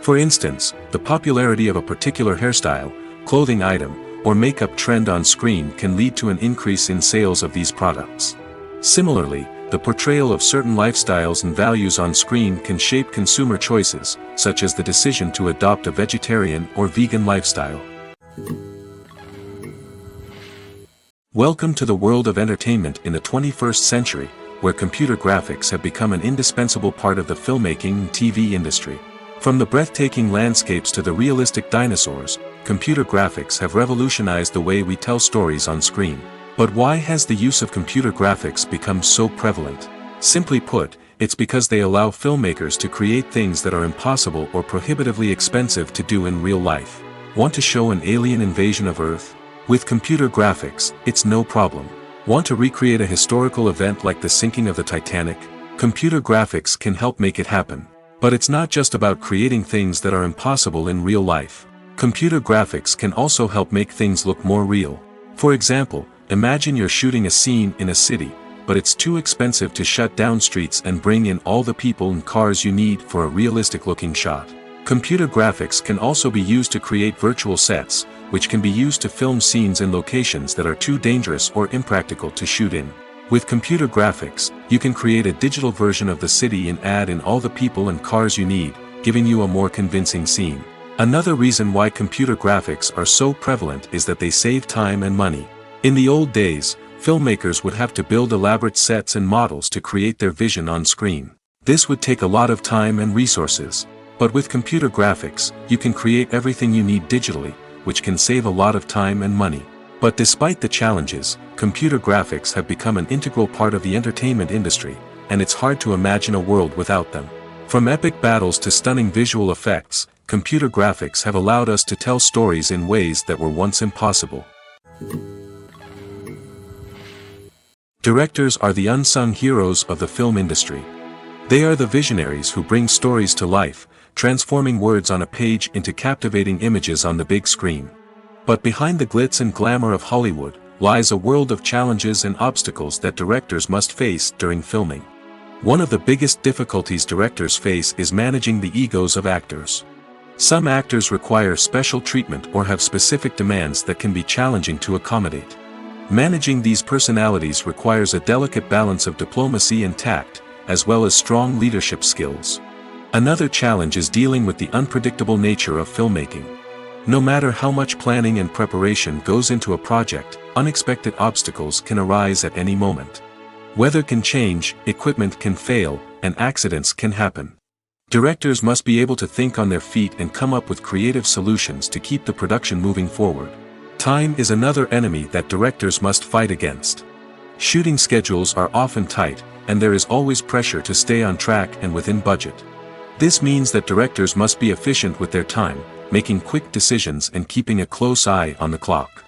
For instance, the popularity of a particular hairstyle, clothing item, or makeup trend on screen can lead to an increase in sales of these products. Similarly, the portrayal of certain lifestyles and values on screen can shape consumer choices, such as the decision to adopt a vegetarian or vegan lifestyle. Welcome to the world of entertainment in the 21st century, where computer graphics have become an indispensable part of the filmmaking and TV industry. From the breathtaking landscapes to the realistic dinosaurs, computer graphics have revolutionized the way we tell stories on screen. But why has the use of computer graphics become so prevalent? Simply put, it's because they allow filmmakers to create things that are impossible or prohibitively expensive to do in real life. Want to show an alien invasion of Earth? With computer graphics, it's no problem. Want to recreate a historical event like the sinking of the Titanic? Computer graphics can help make it happen. But it's not just about creating things that are impossible in real life. Computer graphics can also help make things look more real. For example, imagine you're shooting a scene in a city, but it's too expensive to shut down streets and bring in all the people and cars you need for a realistic-looking shot. Computer graphics can also be used to create virtual sets, which can be used to film scenes in locations that are too dangerous or impractical to shoot in. With computer graphics, you can create a digital version of the city and add in all the people and cars you need, giving you a more convincing scene. Another reason why computer graphics are so prevalent is that they save time and money. In the old days, filmmakers would have to build elaborate sets and models to create their vision on screen. This would take a lot of time and resources. But with computer graphics, you can create everything you need digitally, which can save a lot of time and money. But despite the challenges, computer graphics have become an integral part of the entertainment industry, and it's hard to imagine a world without them. From epic battles to stunning visual effects, computer graphics have allowed us to tell stories in ways that were once impossible. Directors are the unsung heroes of the film industry. They are the visionaries who bring stories to life, transforming words on a page into captivating images on the big screen. But behind the glitz and glamour of Hollywood, lies a world of challenges and obstacles that directors must face during filming. One of the biggest difficulties directors face is managing the egos of actors. Some actors require special treatment or have specific demands that can be challenging to accommodate. Managing these personalities requires a delicate balance of diplomacy and tact, as well as strong leadership skills. Another challenge is dealing with the unpredictable nature of filmmaking. No matter how much planning and preparation goes into a project, unexpected obstacles can arise at any moment. Weather can change, equipment can fail, and accidents can happen. Directors must be able to think on their feet and come up with creative solutions to keep the production moving forward. Time is another enemy that directors must fight against. Shooting schedules are often tight, and there is always pressure to stay on track and within budget. This means that directors must be efficient with their time, making quick decisions and keeping a close eye on the clock.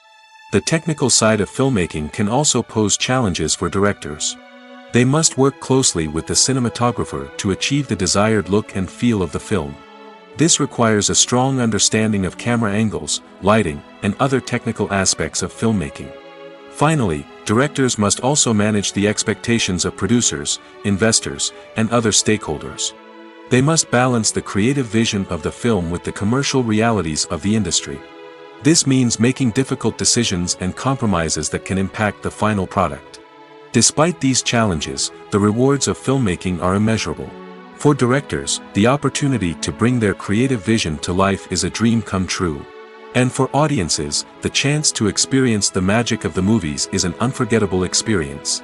The technical side of filmmaking can also pose challenges for directors. They must work closely with the cinematographer to achieve the desired look and feel of the film. This requires a strong understanding of camera angles, lighting, and other technical aspects of filmmaking. Finally, directors must also manage the expectations of producers, investors, and other stakeholders. They must balance the creative vision of the film with the commercial realities of the industry. This means making difficult decisions and compromises that can impact the final product. Despite these challenges, the rewards of filmmaking are immeasurable. For directors, the opportunity to bring their creative vision to life is a dream come true. And for audiences, the chance to experience the magic of the movies is an unforgettable experience.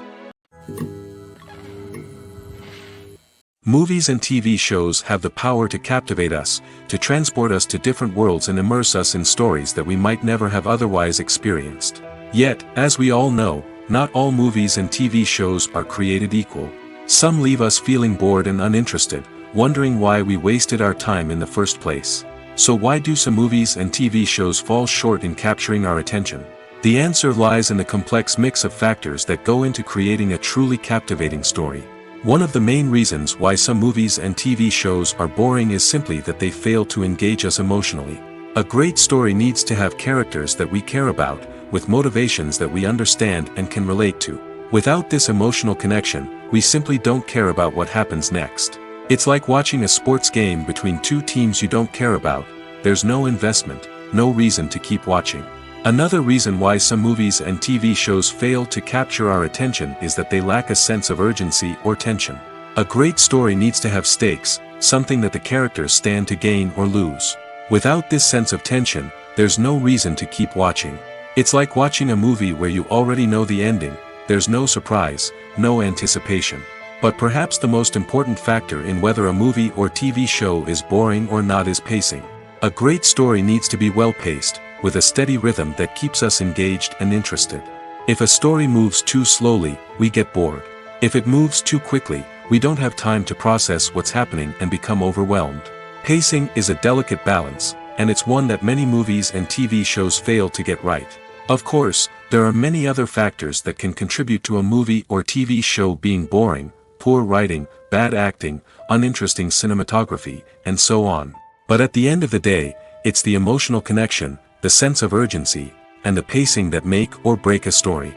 Movies and TV shows have the power to captivate us, to transport us to different worlds and immerse us in stories that we might never have otherwise experienced. Yet, as we all know, not all movies and TV shows are created equal. Some leave us feeling bored and uninterested, wondering why we wasted our time in the first place. So why do some movies and TV shows fall short in capturing our attention? The answer lies in the complex mix of factors that go into creating a truly captivating story. One of the main reasons why some movies and TV shows are boring is simply that they fail to engage us emotionally. A great story needs to have characters that we care about, with motivations that we understand and can relate to. Without this emotional connection, we simply don't care about what happens next. It's like watching a sports game between two teams you don't care about. There's no investment, no reason to keep watching. Another reason why some movies and TV shows fail to capture our attention is that they lack a sense of urgency or tension. A great story needs to have stakes, something that the characters stand to gain or lose. Without this sense of tension, there's no reason to keep watching. It's like watching a movie where you already know the ending. There's no surprise, no anticipation. But perhaps the most important factor in whether a movie or TV show is boring or not is pacing. A great story needs to be well-paced, with a steady rhythm that keeps us engaged and interested. If a story moves too slowly, we get bored. If it moves too quickly, we don't have time to process what's happening and become overwhelmed. Pacing is a delicate balance, and it's one that many movies and TV shows fail to get right. Of course, there are many other factors that can contribute to a movie or TV show being boring: poor writing, bad acting, uninteresting cinematography, and so on. But at the end of the day, it's the emotional connection, the sense of urgency, and the pacing that make or break a story.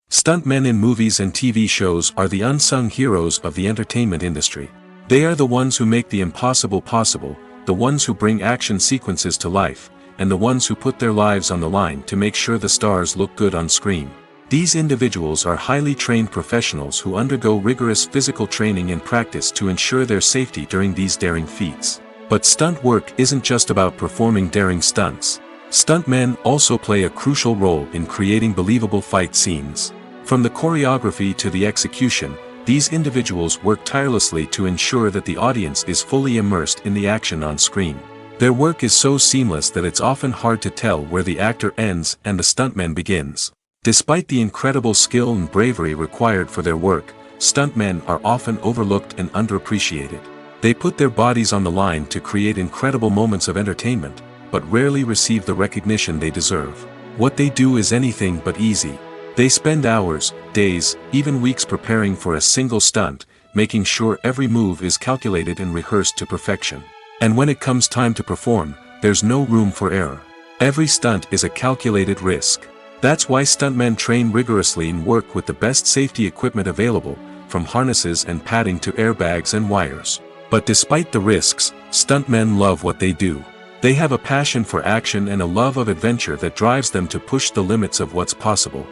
Stuntmen in movies and TV shows are the unsung heroes of the entertainment industry. They are the ones who make the impossible possible, the ones who bring action sequences to life, and the ones who put their lives on the line to make sure the stars look good on screen. These individuals are highly trained professionals who undergo rigorous physical training and practice to ensure their safety during these daring feats. But stunt work isn't just about performing daring stunts. Stuntmen also play a crucial role in creating believable fight scenes. From the choreography to the execution, these individuals work tirelessly to ensure that the audience is fully immersed in the action on screen. Their work is so seamless that it's often hard to tell where the actor ends and the stuntman begins. Despite the incredible skill and bravery required for their work, stuntmen are often overlooked and underappreciated. They put their bodies on the line to create incredible moments of entertainment, but rarely receive the recognition they deserve. What they do is anything but easy. They spend hours, days, even weeks preparing for a single stunt, making sure every move is calculated and rehearsed to perfection. And when it comes time to perform, there's no room for error. Every stunt is a calculated risk. That's why stuntmen train rigorously and work with the best safety equipment available, from harnesses and padding to airbags and wires. But despite the risks, stuntmen love what they do. They have a passion for action and a love of adventure that drives them to push the limits of what's possible.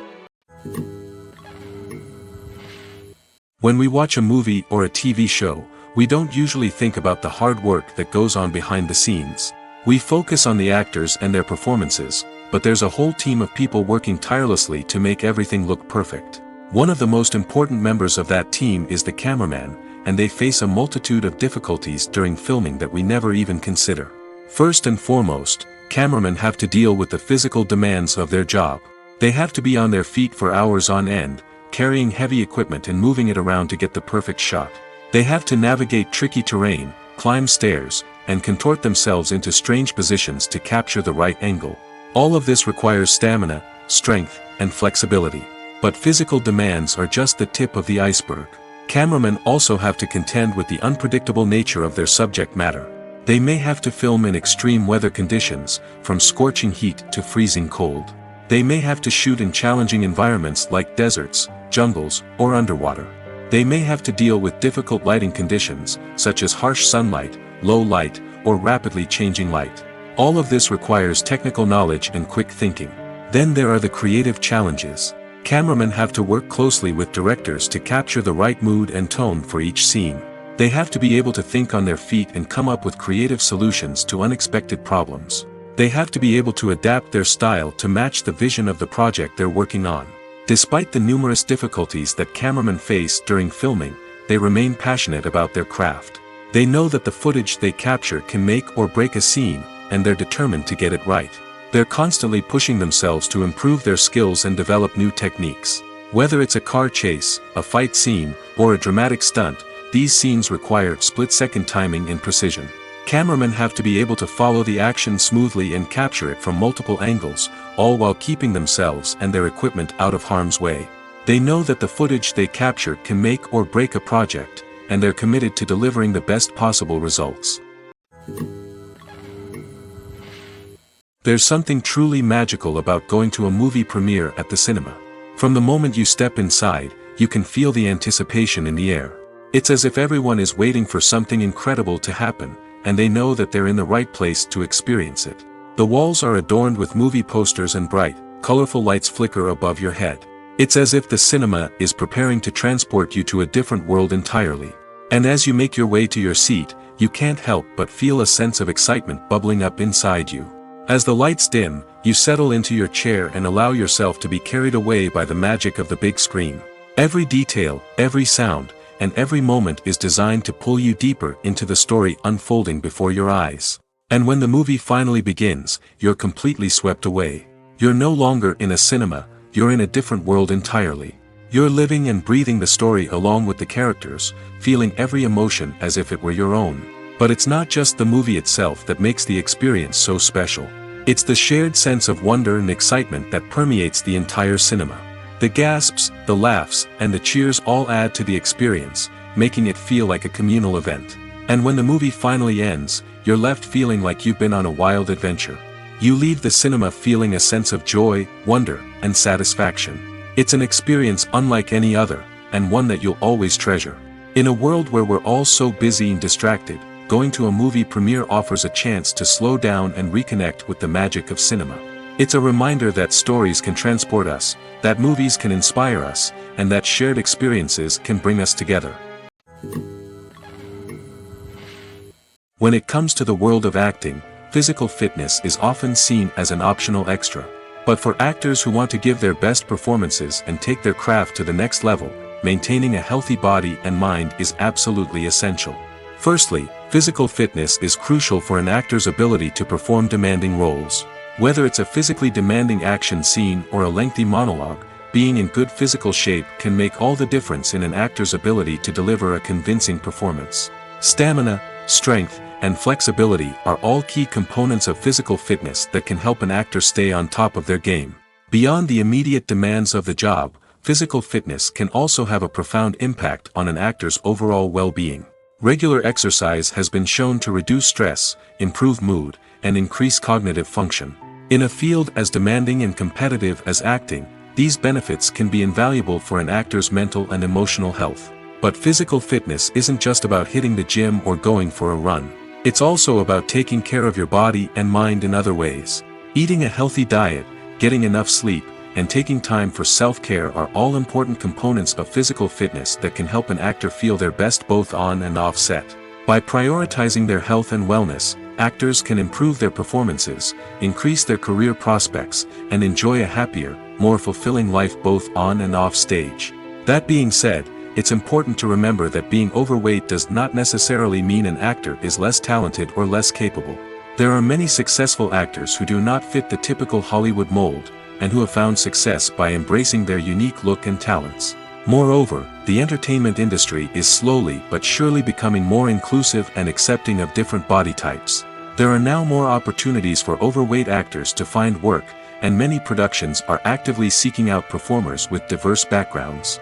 When we watch a movie or a TV show, we don't usually think about the hard work that goes on behind the scenes. We focus on the actors and their performances, but there's a whole team of people working tirelessly to make everything look perfect. One of the most important members of that team is the cameraman, and they face a multitude of difficulties during filming that we never even consider. First and foremost, cameramen have to deal with the physical demands of their job. They have to be on their feet for hours on end, carrying heavy equipment and moving it around to get the perfect shot. They have to navigate tricky terrain, climb stairs, and contort themselves into strange positions to capture the right angle. All of this requires stamina, strength, and flexibility. But physical demands are just the tip of the iceberg. Cameramen also have to contend with the unpredictable nature of their subject matter. They may have to film in extreme weather conditions, from scorching heat to freezing cold. They may have to shoot in challenging environments like deserts, jungles, or underwater. They may have to deal with difficult lighting conditions, such as harsh sunlight, low light, or rapidly changing light. All of this requires technical knowledge and quick thinking. Then there are the creative challenges. Cameramen have to work closely with directors to capture the right mood and tone for each scene. They have to be able to think on their feet and come up with creative solutions to unexpected problems. They have to be able to adapt their style to match the vision of the project they're working on. Despite the numerous difficulties that cameramen face during filming, they remain passionate about their craft. They know that the footage they capture can make or break a scene, and they're determined to get it right. They're constantly pushing themselves to improve their skills and develop new techniques. Whether it's a car chase, a fight scene, or a dramatic stunt, these scenes require split-second timing and precision. Cameramen have to be able to follow the action smoothly and capture it from multiple angles, all while keeping themselves and their equipment out of harm's way. They know that the footage they capture can make or break a project, and they're committed to delivering the best possible results. There's something truly magical about going to a movie premiere at the cinema. From the moment you step inside, you can feel the anticipation in the air. It's as if everyone is waiting for something incredible to happen, and they know that they're in the right place to experience it. The walls are adorned with movie posters and bright, colorful lights flicker above your head. It's as if the cinema is preparing to transport you to a different world entirely. And as you make your way to your seat, you can't help but feel a sense of excitement bubbling up inside you. As the lights dim, you settle into your chair and allow yourself to be carried away by the magic of the big screen. Every detail, every sound, and every moment is designed to pull you deeper into the story unfolding before your eyes. And when the movie finally begins, you're completely swept away. You're no longer in a cinema, you're in a different world entirely. You're living and breathing the story along with the characters, feeling every emotion as if it were your own. But it's not just the movie itself that makes the experience so special. It's the shared sense of wonder and excitement that permeates the entire cinema. The gasps, the laughs, and the cheers all add to the experience, making it feel like a communal event. And when the movie finally ends, you're left feeling like you've been on a wild adventure. You leave the cinema feeling a sense of joy, wonder, and satisfaction. It's an experience unlike any other, and one that you'll always treasure. In a world where we're all so busy and distracted, going to a movie premiere offers a chance to slow down and reconnect with the magic of cinema. It's a reminder that stories can transport us, that movies can inspire us, and that shared experiences can bring us together. When it comes to the world of acting, physical fitness is often seen as an optional extra. But for actors who want to give their best performances and take their craft to the next level, maintaining a healthy body and mind is absolutely essential. Firstly, physical fitness is crucial for an actor's ability to perform demanding roles. Whether it's a physically demanding action scene or a lengthy monologue, being in good physical shape can make all the difference in an actor's ability to deliver a convincing performance. Stamina, strength, and flexibility are all key components of physical fitness that can help an actor stay on top of their game. Beyond the immediate demands of the job, physical fitness can also have a profound impact on an actor's overall well-being. Regular exercise has been shown to reduce stress, improve mood, and increase cognitive function. In a field as demanding and competitive as acting, these benefits can be invaluable for an actor's mental and emotional health. But physical fitness isn't just about hitting the gym or going for a run. It's also about taking care of your body and mind in other ways. Eating a healthy diet, getting enough sleep, and taking time for self-care are all important components of physical fitness that can help an actor feel their best both on and off set. By prioritizing their health and wellness, actors can improve their performances, increase their career prospects, and enjoy a happier, more fulfilling life both on and off stage. That being said, it's important to remember that being overweight does not necessarily mean an actor is less talented or less capable. There are many successful actors who do not fit the typical Hollywood mold, and who have found success by embracing their unique look and talents. Moreover, the entertainment industry is slowly but surely becoming more inclusive and accepting of different body types. There are now more opportunities for overweight actors to find work, and many productions are actively seeking out performers with diverse backgrounds.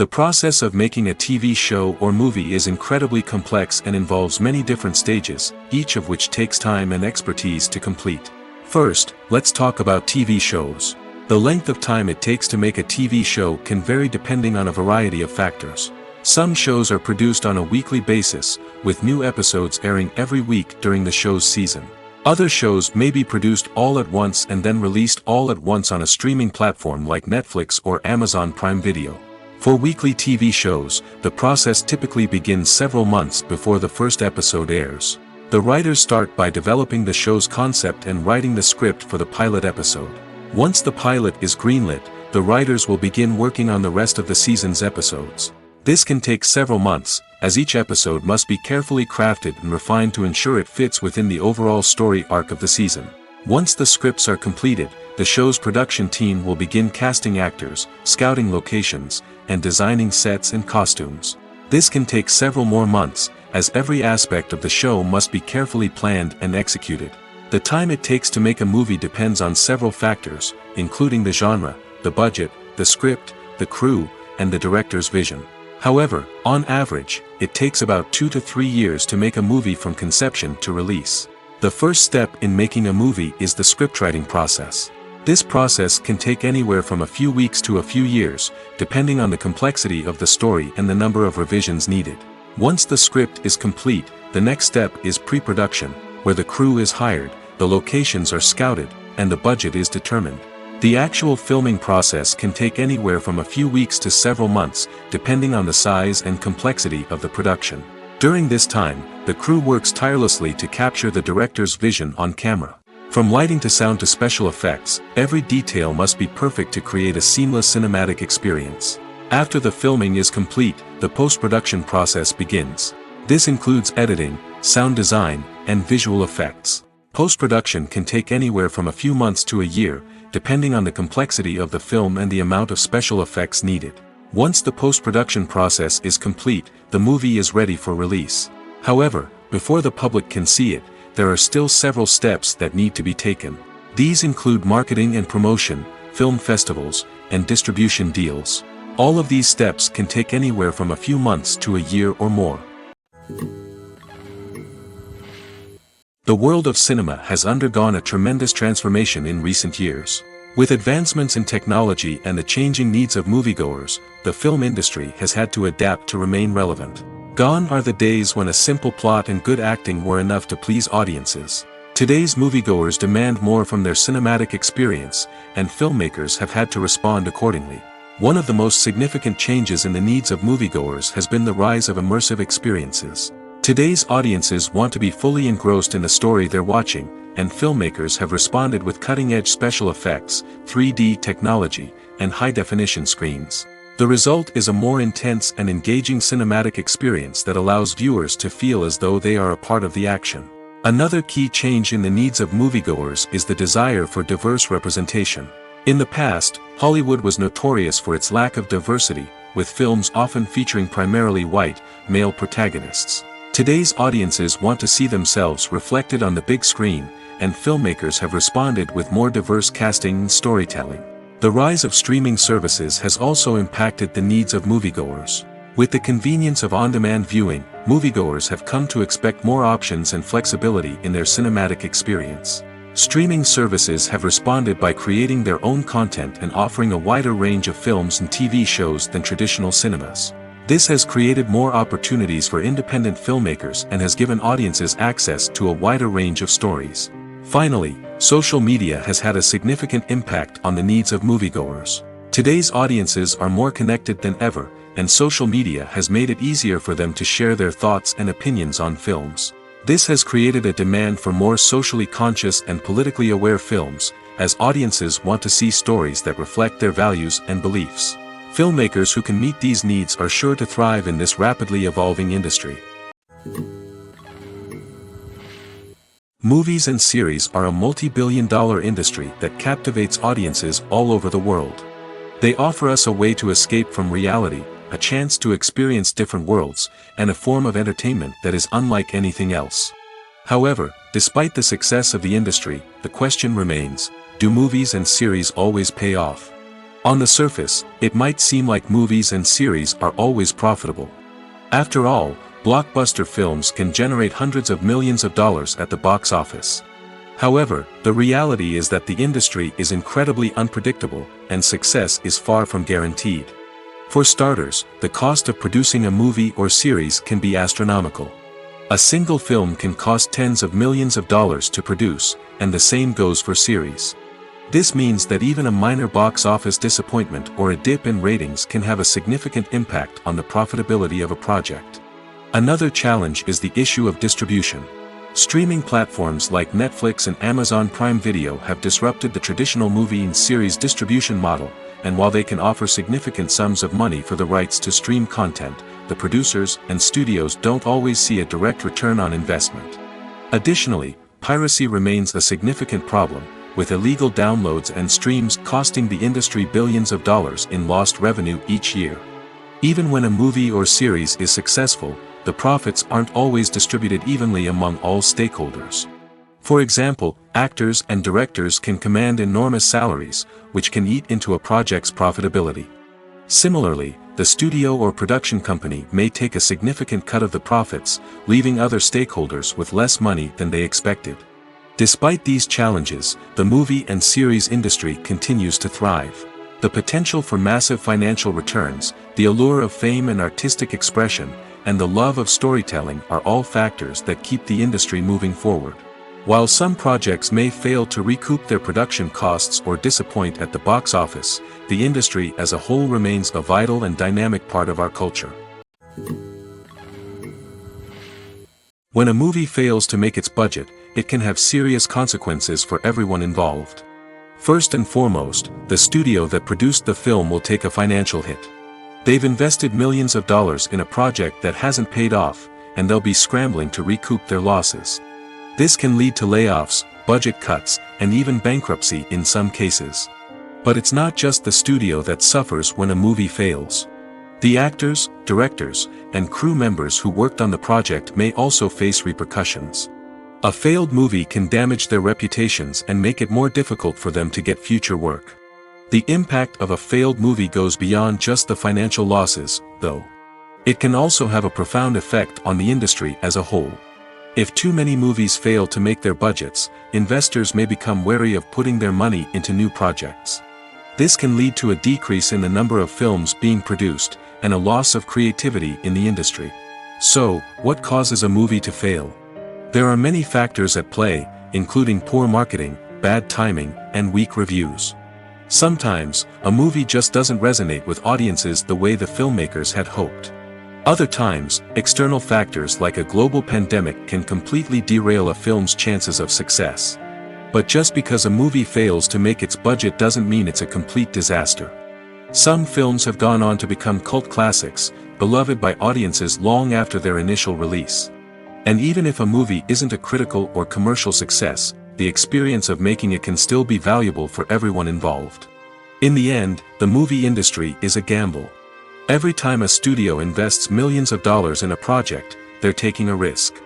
The process of making a TV show or movie is incredibly complex and involves many different stages, each of which takes time and expertise to complete. First, let's talk about TV shows. The length of time it takes to make a TV show can vary depending on a variety of factors. Some shows are produced on a weekly basis, with new episodes airing every week during the show's season. Other shows may be produced all at once and then released all at once on a streaming platform like Netflix or Amazon Prime Video. For weekly TV shows, the process typically begins several months before the first episode airs. The writers start by developing the show's concept and writing the script for the pilot episode. Once the pilot is greenlit, the writers will begin working on the rest of the season's episodes. This can take several months, as each episode must be carefully crafted and refined to ensure it fits within the overall story arc of the season. Once the scripts are completed, the show's production team will begin casting actors, scouting locations, and designing sets and costumes. This can take several more months, as every aspect of the show must be carefully planned and executed. The time it takes to make a movie depends on several factors, including the genre, the budget, the script, the crew, and the director's vision. However, on average, it takes about 2 to 3 years to make a movie from conception to release. The first step in making a movie is the scriptwriting process. This process can take anywhere from a few weeks to a few years, depending on the complexity of the story and the number of revisions needed. Once the script is complete, the next step is pre-production, where the crew is hired, the locations are scouted, and the budget is determined. The actual filming process can take anywhere from a few weeks to several months, depending on the size and complexity of the production. During this time, the crew works tirelessly to capture the director's vision on camera. From lighting to sound to special effects, every detail must be perfect to create a seamless cinematic experience. After the filming is complete, the post-production process begins. This includes editing, sound design, and visual effects. Post-production can take anywhere from a few months to a year, depending on the complexity of the film and the amount of special effects needed. Once the post-production process is complete, the movie is ready for release. However, before the public can see it, there are still several steps that need to be taken. These include marketing and promotion, film festivals, and distribution deals. All of these steps can take anywhere from a few months to a year or more. The world of cinema has undergone a tremendous transformation in recent years. With advancements in technology and the changing needs of moviegoers, the film industry has had to adapt to remain relevant. Gone are the days when a simple plot and good acting were enough to please audiences. Today's moviegoers demand more from their cinematic experience, and filmmakers have had to respond accordingly. One of the most significant changes in the needs of moviegoers has been the rise of immersive experiences. Today's audiences want to be fully engrossed in the story they're watching, and filmmakers have responded with cutting-edge special effects, 3D technology, and high-definition screens. The result is a more intense and engaging cinematic experience that allows viewers to feel as though they are a part of the action. Another key change in the needs of moviegoers is the desire for diverse representation. In the past, Hollywood was notorious for its lack of diversity, with films often featuring primarily white, male protagonists. Today's audiences want to see themselves reflected on the big screen, and filmmakers have responded with more diverse casting and storytelling. The rise of streaming services has also impacted the needs of moviegoers. With the convenience of on-demand viewing, moviegoers have come to expect more options and flexibility in their cinematic experience. Streaming services have responded by creating their own content and offering a wider range of films and TV shows than traditional cinemas. This has created more opportunities for independent filmmakers and has given audiences access to a wider range of stories. Finally, social media has had a significant impact on the needs of moviegoers. Today's audiences are more connected than ever, and social media has made it easier for them to share their thoughts and opinions on films. This has created a demand for more socially conscious and politically aware films, as audiences want to see stories that reflect their values and beliefs. Filmmakers who can meet these needs are sure to thrive in this rapidly evolving industry. Movies and series are a multi-billion-dollar industry that captivates audiences all over the world. They offer us a way to escape from reality, a chance to experience different worlds, and a form of entertainment that is unlike anything else. However, despite the success of the industry, the question remains, do movies and series always pay off? On the surface, it might seem like movies and series are always profitable. After all, blockbuster films can generate hundreds of millions of dollars at the box office. However, the reality is that the industry is incredibly unpredictable, and success is far from guaranteed. For starters, the cost of producing a movie or series can be astronomical. A single film can cost tens of millions of dollars to produce, and the same goes for series. This means that even a minor box office disappointment or a dip in ratings can have a significant impact on the profitability of a project. Another challenge is the issue of distribution. Streaming platforms like Netflix and Amazon Prime Video have disrupted the traditional movie and series distribution model, and while they can offer significant sums of money for the rights to stream content, the producers and studios don't always see a direct return on investment. Additionally, piracy remains a significant problem, with illegal downloads and streams costing the industry billions of dollars in lost revenue each year. Even when a movie or series is successful, the profits aren't always distributed evenly among all stakeholders. For example, actors and directors can command enormous salaries, which can eat into a project's profitability. Similarly, the studio or production company may take a significant cut of the profits, leaving other stakeholders with less money than they expected. Despite these challenges, the movie and series industry continues to thrive. The potential for massive financial returns, the allure of fame and artistic expression, and the love of storytelling are all factors that keep the industry moving forward. While some projects may fail to recoup their production costs or disappoint at the box office, the industry as a whole remains a vital and dynamic part of our culture. When a movie fails to make its budget, it can have serious consequences for everyone involved. First and foremost, the studio that produced the film will take a financial hit. They've invested millions of dollars in a project that hasn't paid off, and they'll be scrambling to recoup their losses. This can lead to layoffs, budget cuts, and even bankruptcy in some cases. But it's not just the studio that suffers when a movie fails. The actors, directors, and crew members who worked on the project may also face repercussions. A failed movie can damage their reputations and make it more difficult for them to get future work. The impact of a failed movie goes beyond just the financial losses, though. It can also have a profound effect on the industry as a whole. If too many movies fail to make their budgets, investors may become wary of putting their money into new projects. This can lead to a decrease in the number of films being produced, and a loss of creativity in the industry. So, what causes a movie to fail? There are many factors at play, including poor marketing, bad timing, and weak reviews. Sometimes, a movie just doesn't resonate with audiences the way the filmmakers had hoped. Other times, external factors like a global pandemic can completely derail a film's chances of success. But just because a movie fails to make its budget doesn't mean it's a complete disaster. Some films have gone on to become cult classics, beloved by audiences long after their initial release. And even if a movie isn't a critical or commercial success, the experience of making it can still be valuable for everyone involved. In the end, the movie industry is a gamble. Every time a studio invests millions of dollars in a project, they're taking a risk.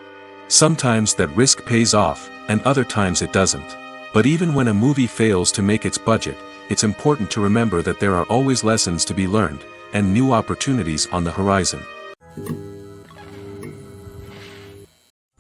Sometimes that risk pays off, and other times it doesn't. But even when a movie fails to make its budget, it's important to remember that there are always lessons to be learned, and new opportunities on the horizon.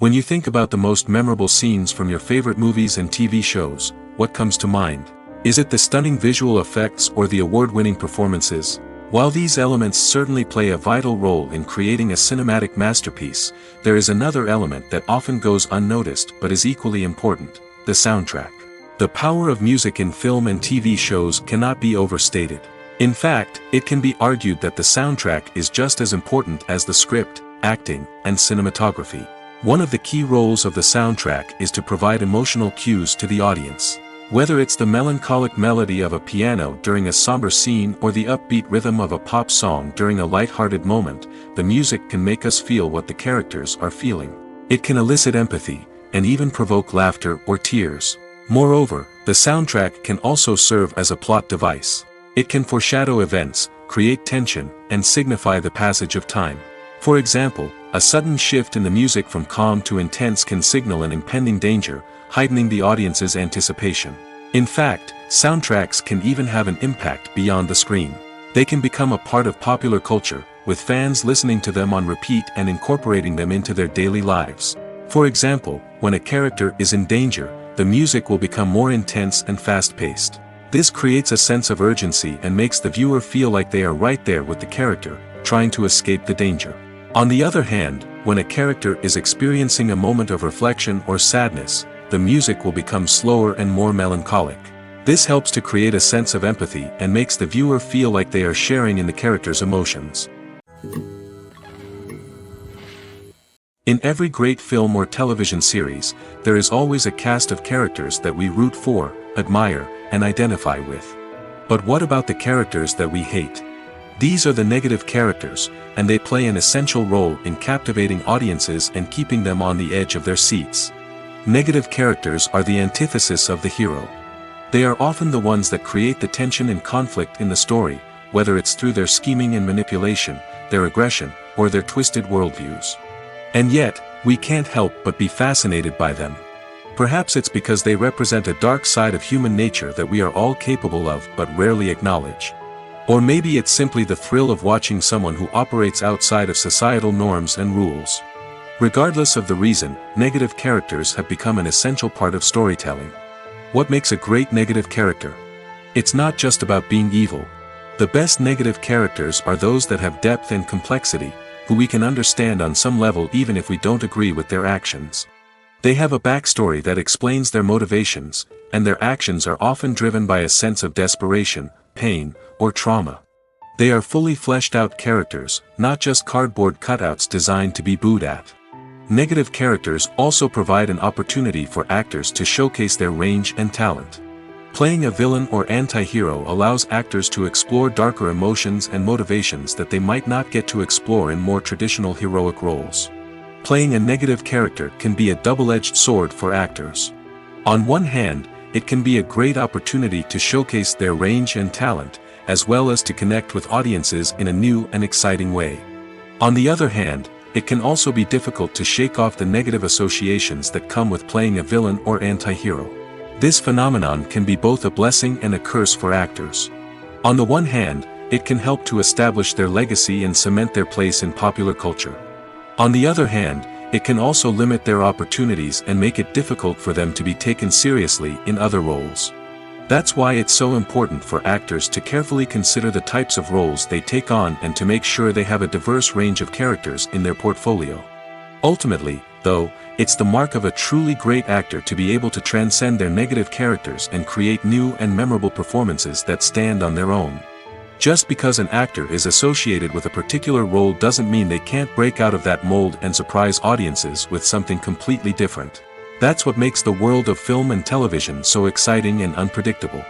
When you think about the most memorable scenes from your favorite movies and TV shows, what comes to mind? Is it the stunning visual effects or the award-winning performances? While these elements certainly play a vital role in creating a cinematic masterpiece, there is another element that often goes unnoticed but is equally important: the soundtrack. The power of music in film and TV shows cannot be overstated. In fact, it can be argued that the soundtrack is just as important as the script, acting, and cinematography. One of the key roles of the soundtrack is to provide emotional cues to the audience. Whether it's the melancholic melody of a piano during a somber scene or the upbeat rhythm of a pop song during a light-hearted moment, the music can make us feel what the characters are feeling. It can elicit empathy, and even provoke laughter or tears. Moreover, the soundtrack can also serve as a plot device. It can foreshadow events, create tension, and signify the passage of time. For example, a sudden shift in the music from calm to intense can signal an impending danger, heightening the audience's anticipation. In fact, soundtracks can even have an impact beyond the screen. They can become a part of popular culture, with fans listening to them on repeat and incorporating them into their daily lives. For example, when a character is in danger, the music will become more intense and fast-paced. This creates a sense of urgency and makes the viewer feel like they are right there with the character, trying to escape the danger. On the other hand, when a character is experiencing a moment of reflection or sadness, the music will become slower and more melancholic. This helps to create a sense of empathy and makes the viewer feel like they are sharing in the character's emotions. In every great film or television series, there is always a cast of characters that we root for, admire, and identify with. But what about the characters that we hate? These are the negative characters, and they play an essential role in captivating audiences and keeping them on the edge of their seats. Negative characters are the antithesis of the hero. They are often the ones that create the tension and conflict in the story, whether it's through their scheming and manipulation, their aggression, or their twisted worldviews. And yet, we can't help but be fascinated by them. Perhaps it's because they represent a dark side of human nature that we are all capable of but rarely acknowledge. Or maybe it's simply the thrill of watching someone who operates outside of societal norms and rules. Regardless of the reason, negative characters have become an essential part of storytelling. What makes a great negative character? It's not just about being evil. The best negative characters are those that have depth and complexity, who we can understand on some level even if we don't agree with their actions. They have a backstory that explains their motivations, and their actions are often driven by a sense of desperation, pain, or trauma. They are fully fleshed out characters, not just cardboard cutouts designed to be booed at. Negative characters also provide an opportunity for actors to showcase their range and talent. Playing a villain or anti-hero allows actors to explore darker emotions and motivations that they might not get to explore in more traditional heroic roles. Playing a negative character can be a double-edged sword for actors. On one hand, it can be a great opportunity to showcase their range and talent, as well as to connect with audiences in a new and exciting way. On the other hand, it can also be difficult to shake off the negative associations that come with playing a villain or anti-hero. This phenomenon can be both a blessing and a curse for actors. On the one hand, it can help to establish their legacy and cement their place in popular culture. On the other hand, it can also limit their opportunities and make it difficult for them to be taken seriously in other roles. That's why it's so important for actors to carefully consider the types of roles they take on and to make sure they have a diverse range of characters in their portfolio. Ultimately, though, it's the mark of a truly great actor to be able to transcend their negative characters and create new and memorable performances that stand on their own. Just because an actor is associated with a particular role doesn't mean they can't break out of that mold and surprise audiences with something completely different. That's what makes the world of film and television so exciting and unpredictable.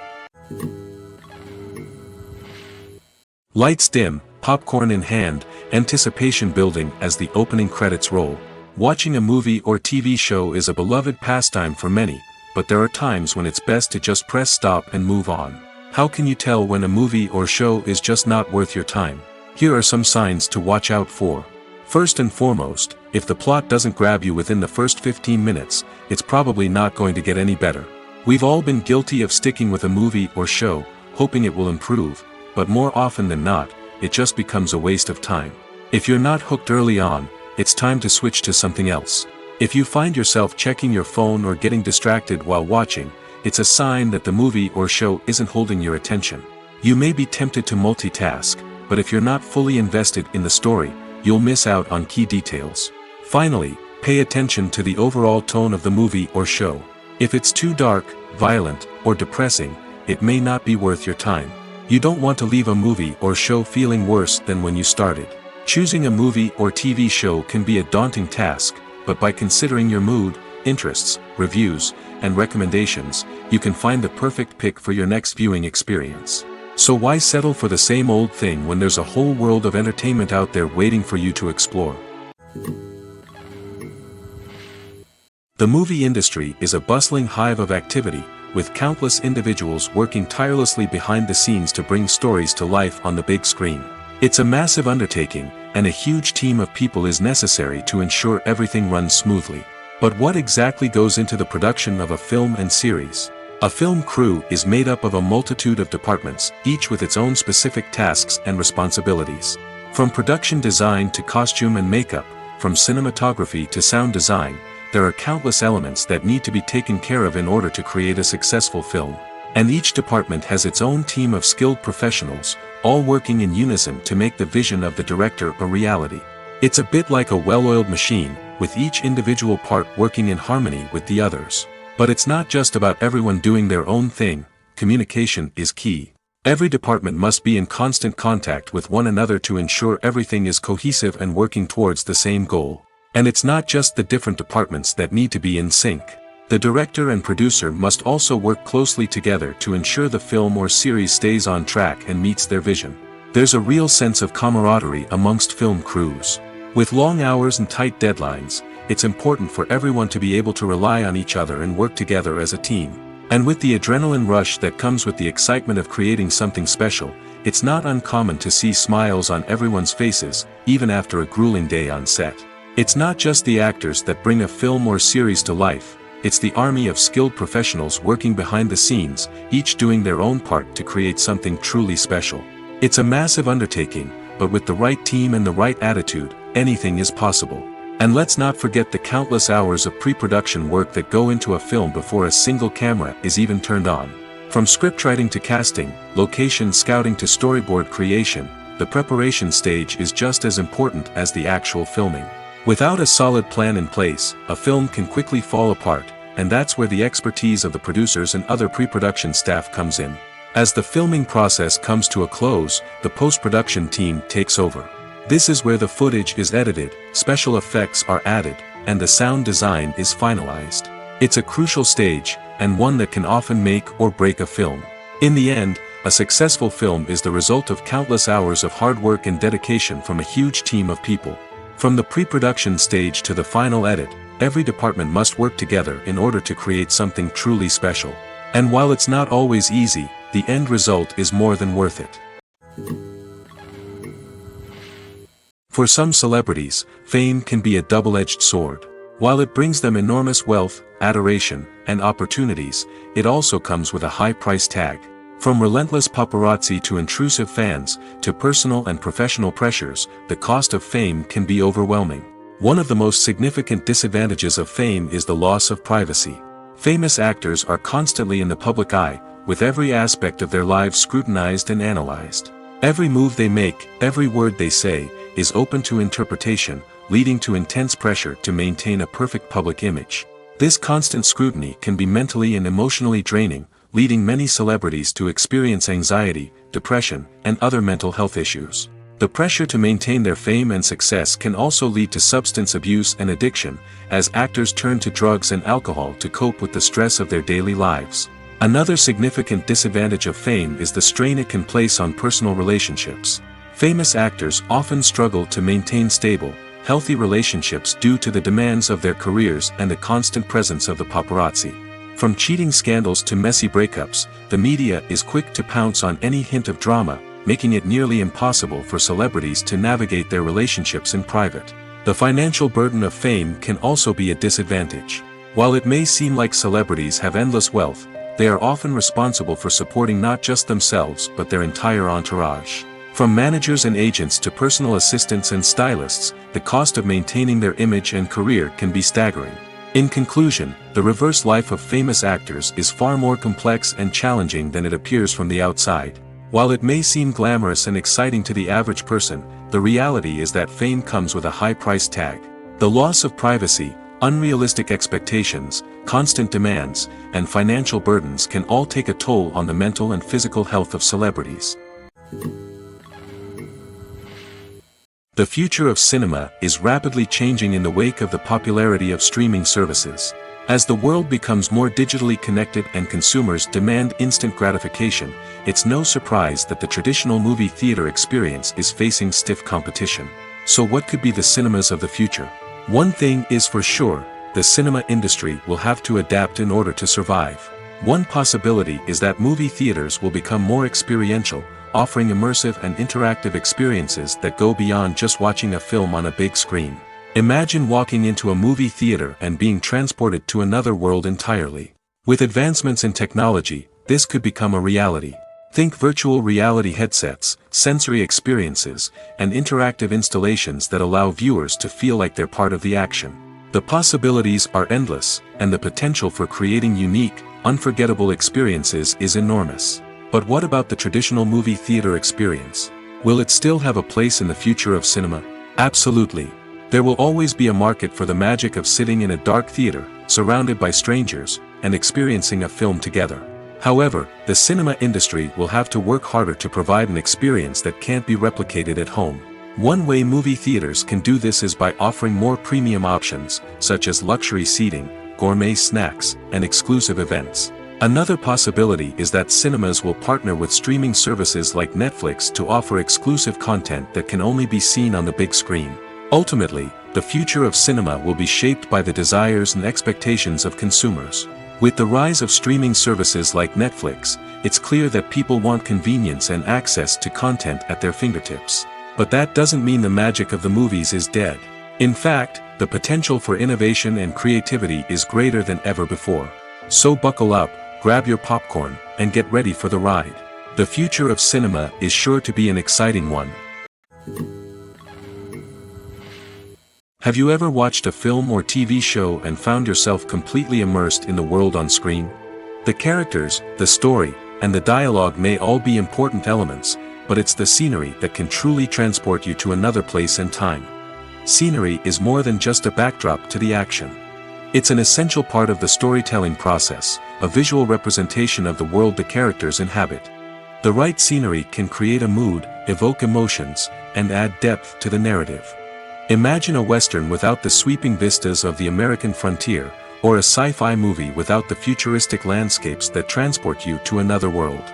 Lights dim, popcorn in hand, anticipation building as the opening credits roll. Watching a movie or TV show is a beloved pastime for many, but there are times when it's best to just press stop and move on. How can you tell when a movie or show is just not worth your time? Here are some signs to watch out for. First and foremost, if the plot doesn't grab you within the first 15 minutes, it's probably not going to get any better. We've all been guilty of sticking with a movie or show, hoping it will improve, but more often than not, it just becomes a waste of time. If you're not hooked early on, it's time to switch to something else. If you find yourself checking your phone or getting distracted while watching, it's a sign that the movie or show isn't holding your attention. You may be tempted to multitask, but if you're not fully invested in the story, you'll miss out on key details. Finally, pay attention to the overall tone of the movie or show. If it's too dark, violent, or depressing, it may not be worth your time. You don't want to leave a movie or show feeling worse than when you started. Choosing a movie or TV show can be a daunting task, but by considering your mood, interests, reviews, and recommendations, you can find the perfect pick for your next viewing experience. So why settle for the same old thing when there's a whole world of entertainment out there waiting for you to explore? The movie industry is a bustling hive of activity, with countless individuals working tirelessly behind the scenes to bring stories to life on the big screen. It's a massive undertaking, and a huge team of people is necessary to ensure everything runs smoothly. But what exactly goes into the production of a film and series? A film crew is made up of a multitude of departments, each with its own specific tasks and responsibilities. From production design to costume and makeup, from cinematography to sound design, there are countless elements that need to be taken care of in order to create a successful film. And each department has its own team of skilled professionals, all working in unison to make the vision of the director a reality. It's a bit like a well-oiled machine, with each individual part working in harmony with the others. But it's not just about everyone doing their own thing. Communication is key. Every department must be in constant contact with one another to ensure everything is cohesive and working towards the same goal. And it's not just the different departments that need to be in sync. The director and producer must also work closely together to ensure the film or series stays on track and meets their vision. There's a real sense of camaraderie amongst film crews. With long hours and tight deadlines, it's important for everyone to be able to rely on each other and work together as a team. And with the adrenaline rush that comes with the excitement of creating something special, it's not uncommon to see smiles on everyone's faces, even after a grueling day on set. It's not just the actors that bring a film or series to life, it's the army of skilled professionals working behind the scenes, each doing their own part to create something truly special. It's a massive undertaking, but with the right team and the right attitude, anything is possible. And let's not forget the countless hours of pre-production work that go into a film before a single camera is even turned on. From scriptwriting to casting, location scouting to storyboard creation, the preparation stage is just as important as the actual filming. Without a solid plan in place, a film can quickly fall apart, and that's where the expertise of the producers and other pre-production staff comes in. As the filming process comes to a close, the post-production team takes over. This is where the footage is edited, special effects are added, and the sound design is finalized. It's a crucial stage, and one that can often make or break a film. In the end, a successful film is the result of countless hours of hard work and dedication from a huge team of people. From the pre-production stage to the final edit, every department must work together in order to create something truly special. And while it's not always easy, the end result is more than worth it. For some celebrities, fame can be a double-edged sword. While it brings them enormous wealth, adoration, and opportunities, it also comes with a high price tag. From relentless paparazzi to intrusive fans, to personal and professional pressures, the cost of fame can be overwhelming. One of the most significant disadvantages of fame is the loss of privacy. Famous actors are constantly in the public eye, with every aspect of their lives scrutinized and analyzed. Every move they make, every word they say, is open to interpretation, leading to intense pressure to maintain a perfect public image. This constant scrutiny can be mentally and emotionally draining, leading many celebrities to experience anxiety, depression, and other mental health issues. The pressure to maintain their fame and success can also lead to substance abuse and addiction, as actors turn to drugs and alcohol to cope with the stress of their daily lives. Another significant disadvantage of fame is the strain it can place on personal relationships. Famous actors often struggle to maintain stable, healthy relationships due to the demands of their careers and the constant presence of the paparazzi. From cheating scandals to messy breakups, the media is quick to pounce on any hint of drama, making it nearly impossible for celebrities to navigate their relationships in private. The financial burden of fame can also be a disadvantage. While it may seem like celebrities have endless wealth, they are often responsible for supporting not just themselves but their entire entourage. From managers and agents to personal assistants and stylists, the cost of maintaining their image and career can be staggering. In conclusion, the reverse life of famous actors is far more complex and challenging than it appears from the outside. While it may seem glamorous and exciting to the average person, the reality is that fame comes with a high price tag. The loss of privacy, unrealistic expectations, constant demands, and financial burdens can all take a toll on the mental and physical health of celebrities. The future of cinema is rapidly changing in the wake of the popularity of streaming services. As the world becomes more digitally connected and consumers demand instant gratification, it's no surprise that the traditional movie theater experience is facing stiff competition. So what could be the cinemas of the future? One thing is for sure, the cinema industry will have to adapt in order to survive. One possibility is that movie theaters will become more experiential, offering immersive and interactive experiences that go beyond just watching a film on a big screen. Imagine walking into a movie theater and being transported to another world entirely. With advancements in technology, this could become a reality. Think virtual reality headsets, sensory experiences, and interactive installations that allow viewers to feel like they're part of the action. The possibilities are endless, and the potential for creating unique, unforgettable experiences is enormous. But what about the traditional movie theater experience? Will it still have a place in the future of cinema? Absolutely. There will always be a market for the magic of sitting in a dark theater, surrounded by strangers, and experiencing a film together. However, the cinema industry will have to work harder to provide an experience that can't be replicated at home. One way movie theaters can do this is by offering more premium options, such as luxury seating, gourmet snacks, and exclusive events. Another possibility is that cinemas will partner with streaming services like Netflix to offer exclusive content that can only be seen on the big screen. Ultimately, the future of cinema will be shaped by the desires and expectations of consumers. With the rise of streaming services like Netflix, it's clear that people want convenience and access to content at their fingertips. But that doesn't mean the magic of the movies is dead. In fact, the potential for innovation and creativity is greater than ever before. So buckle up, grab your popcorn, and get ready for the ride. The future of cinema is sure to be an exciting one. Have you ever watched a film or TV show and found yourself completely immersed in the world on screen? The characters, the story, and the dialogue may all be important elements, but it's the scenery that can truly transport you to another place and time. Scenery is more than just a backdrop to the action. It's an essential part of the storytelling process, a visual representation of the world the characters inhabit. The right scenery can create a mood, evoke emotions, and add depth to the narrative. Imagine a Western without the sweeping vistas of the American frontier, or a sci-fi movie without the futuristic landscapes that transport you to another world.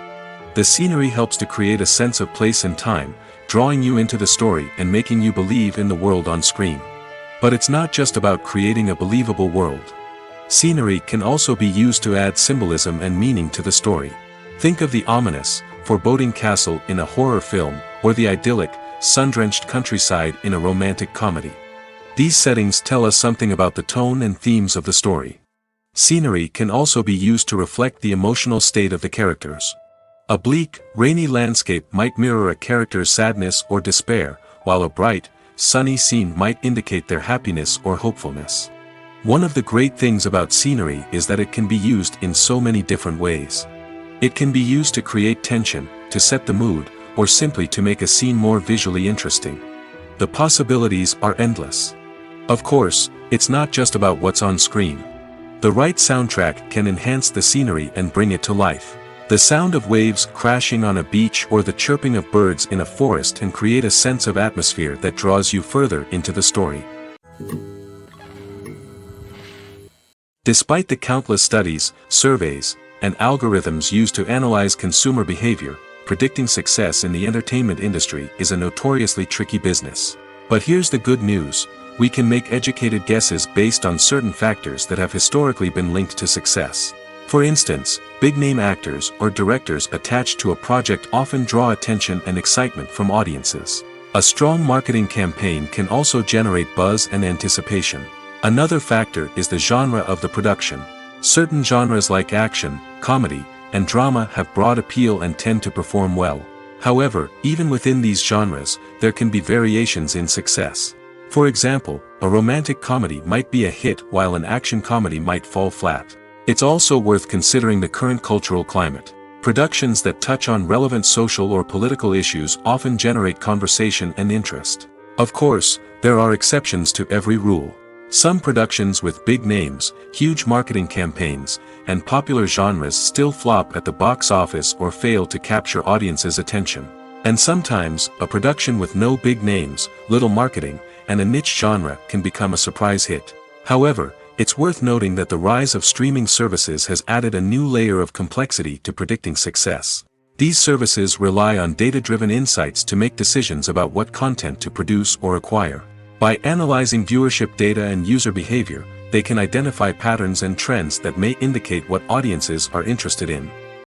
The scenery helps to create a sense of place and time, drawing you into the story and making you believe in the world on screen. But it's not just about creating a believable world. Scenery can also be used to add symbolism and meaning to the story. Think of the ominous, foreboding castle in a horror film, or the idyllic, sun-drenched countryside in a romantic comedy. These settings tell us something about the tone and themes of the story. Scenery can also be used to reflect the emotional state of the characters. A bleak, rainy landscape might mirror a character's sadness or despair, while a bright, sunny scene might indicate their happiness or hopefulness. One of the great things about scenery is that it can be used in so many different ways. It can be used to create tension, to set the mood, or simply to make a scene more visually interesting. The possibilities are endless. Of course, it's not just about what's on screen. The right soundtrack can enhance the scenery and bring it to life. The sound of waves crashing on a beach or the chirping of birds in a forest can create a sense of atmosphere that draws you further into the story. Despite the countless studies, surveys, and algorithms used to analyze consumer behavior, predicting success in the entertainment industry is a notoriously tricky business. But here's the good news: we can make educated guesses based on certain factors that have historically been linked to success. For instance, big-name actors or directors attached to a project often draw attention and excitement from audiences. A strong marketing campaign can also generate buzz and anticipation. Another factor is the genre of the production. Certain genres like action, comedy, and drama have broad appeal and tend to perform well. However, even within these genres, there can be variations in success. For example, a romantic comedy might be a hit while an action comedy might fall flat. It's also worth considering the current cultural climate. Productions that touch on relevant social or political issues often generate conversation and interest. Of course, there are exceptions to every rule. Some productions with big names, huge marketing campaigns, and popular genres still flop at the box office or fail to capture audiences' attention. And sometimes, a production with no big names, little marketing, and a niche genre can become a surprise hit. However, it's worth noting that the rise of streaming services has added a new layer of complexity to predicting success. These services rely on data-driven insights to make decisions about what content to produce or acquire. By analyzing viewership data and user behavior, they can identify patterns and trends that may indicate what audiences are interested in.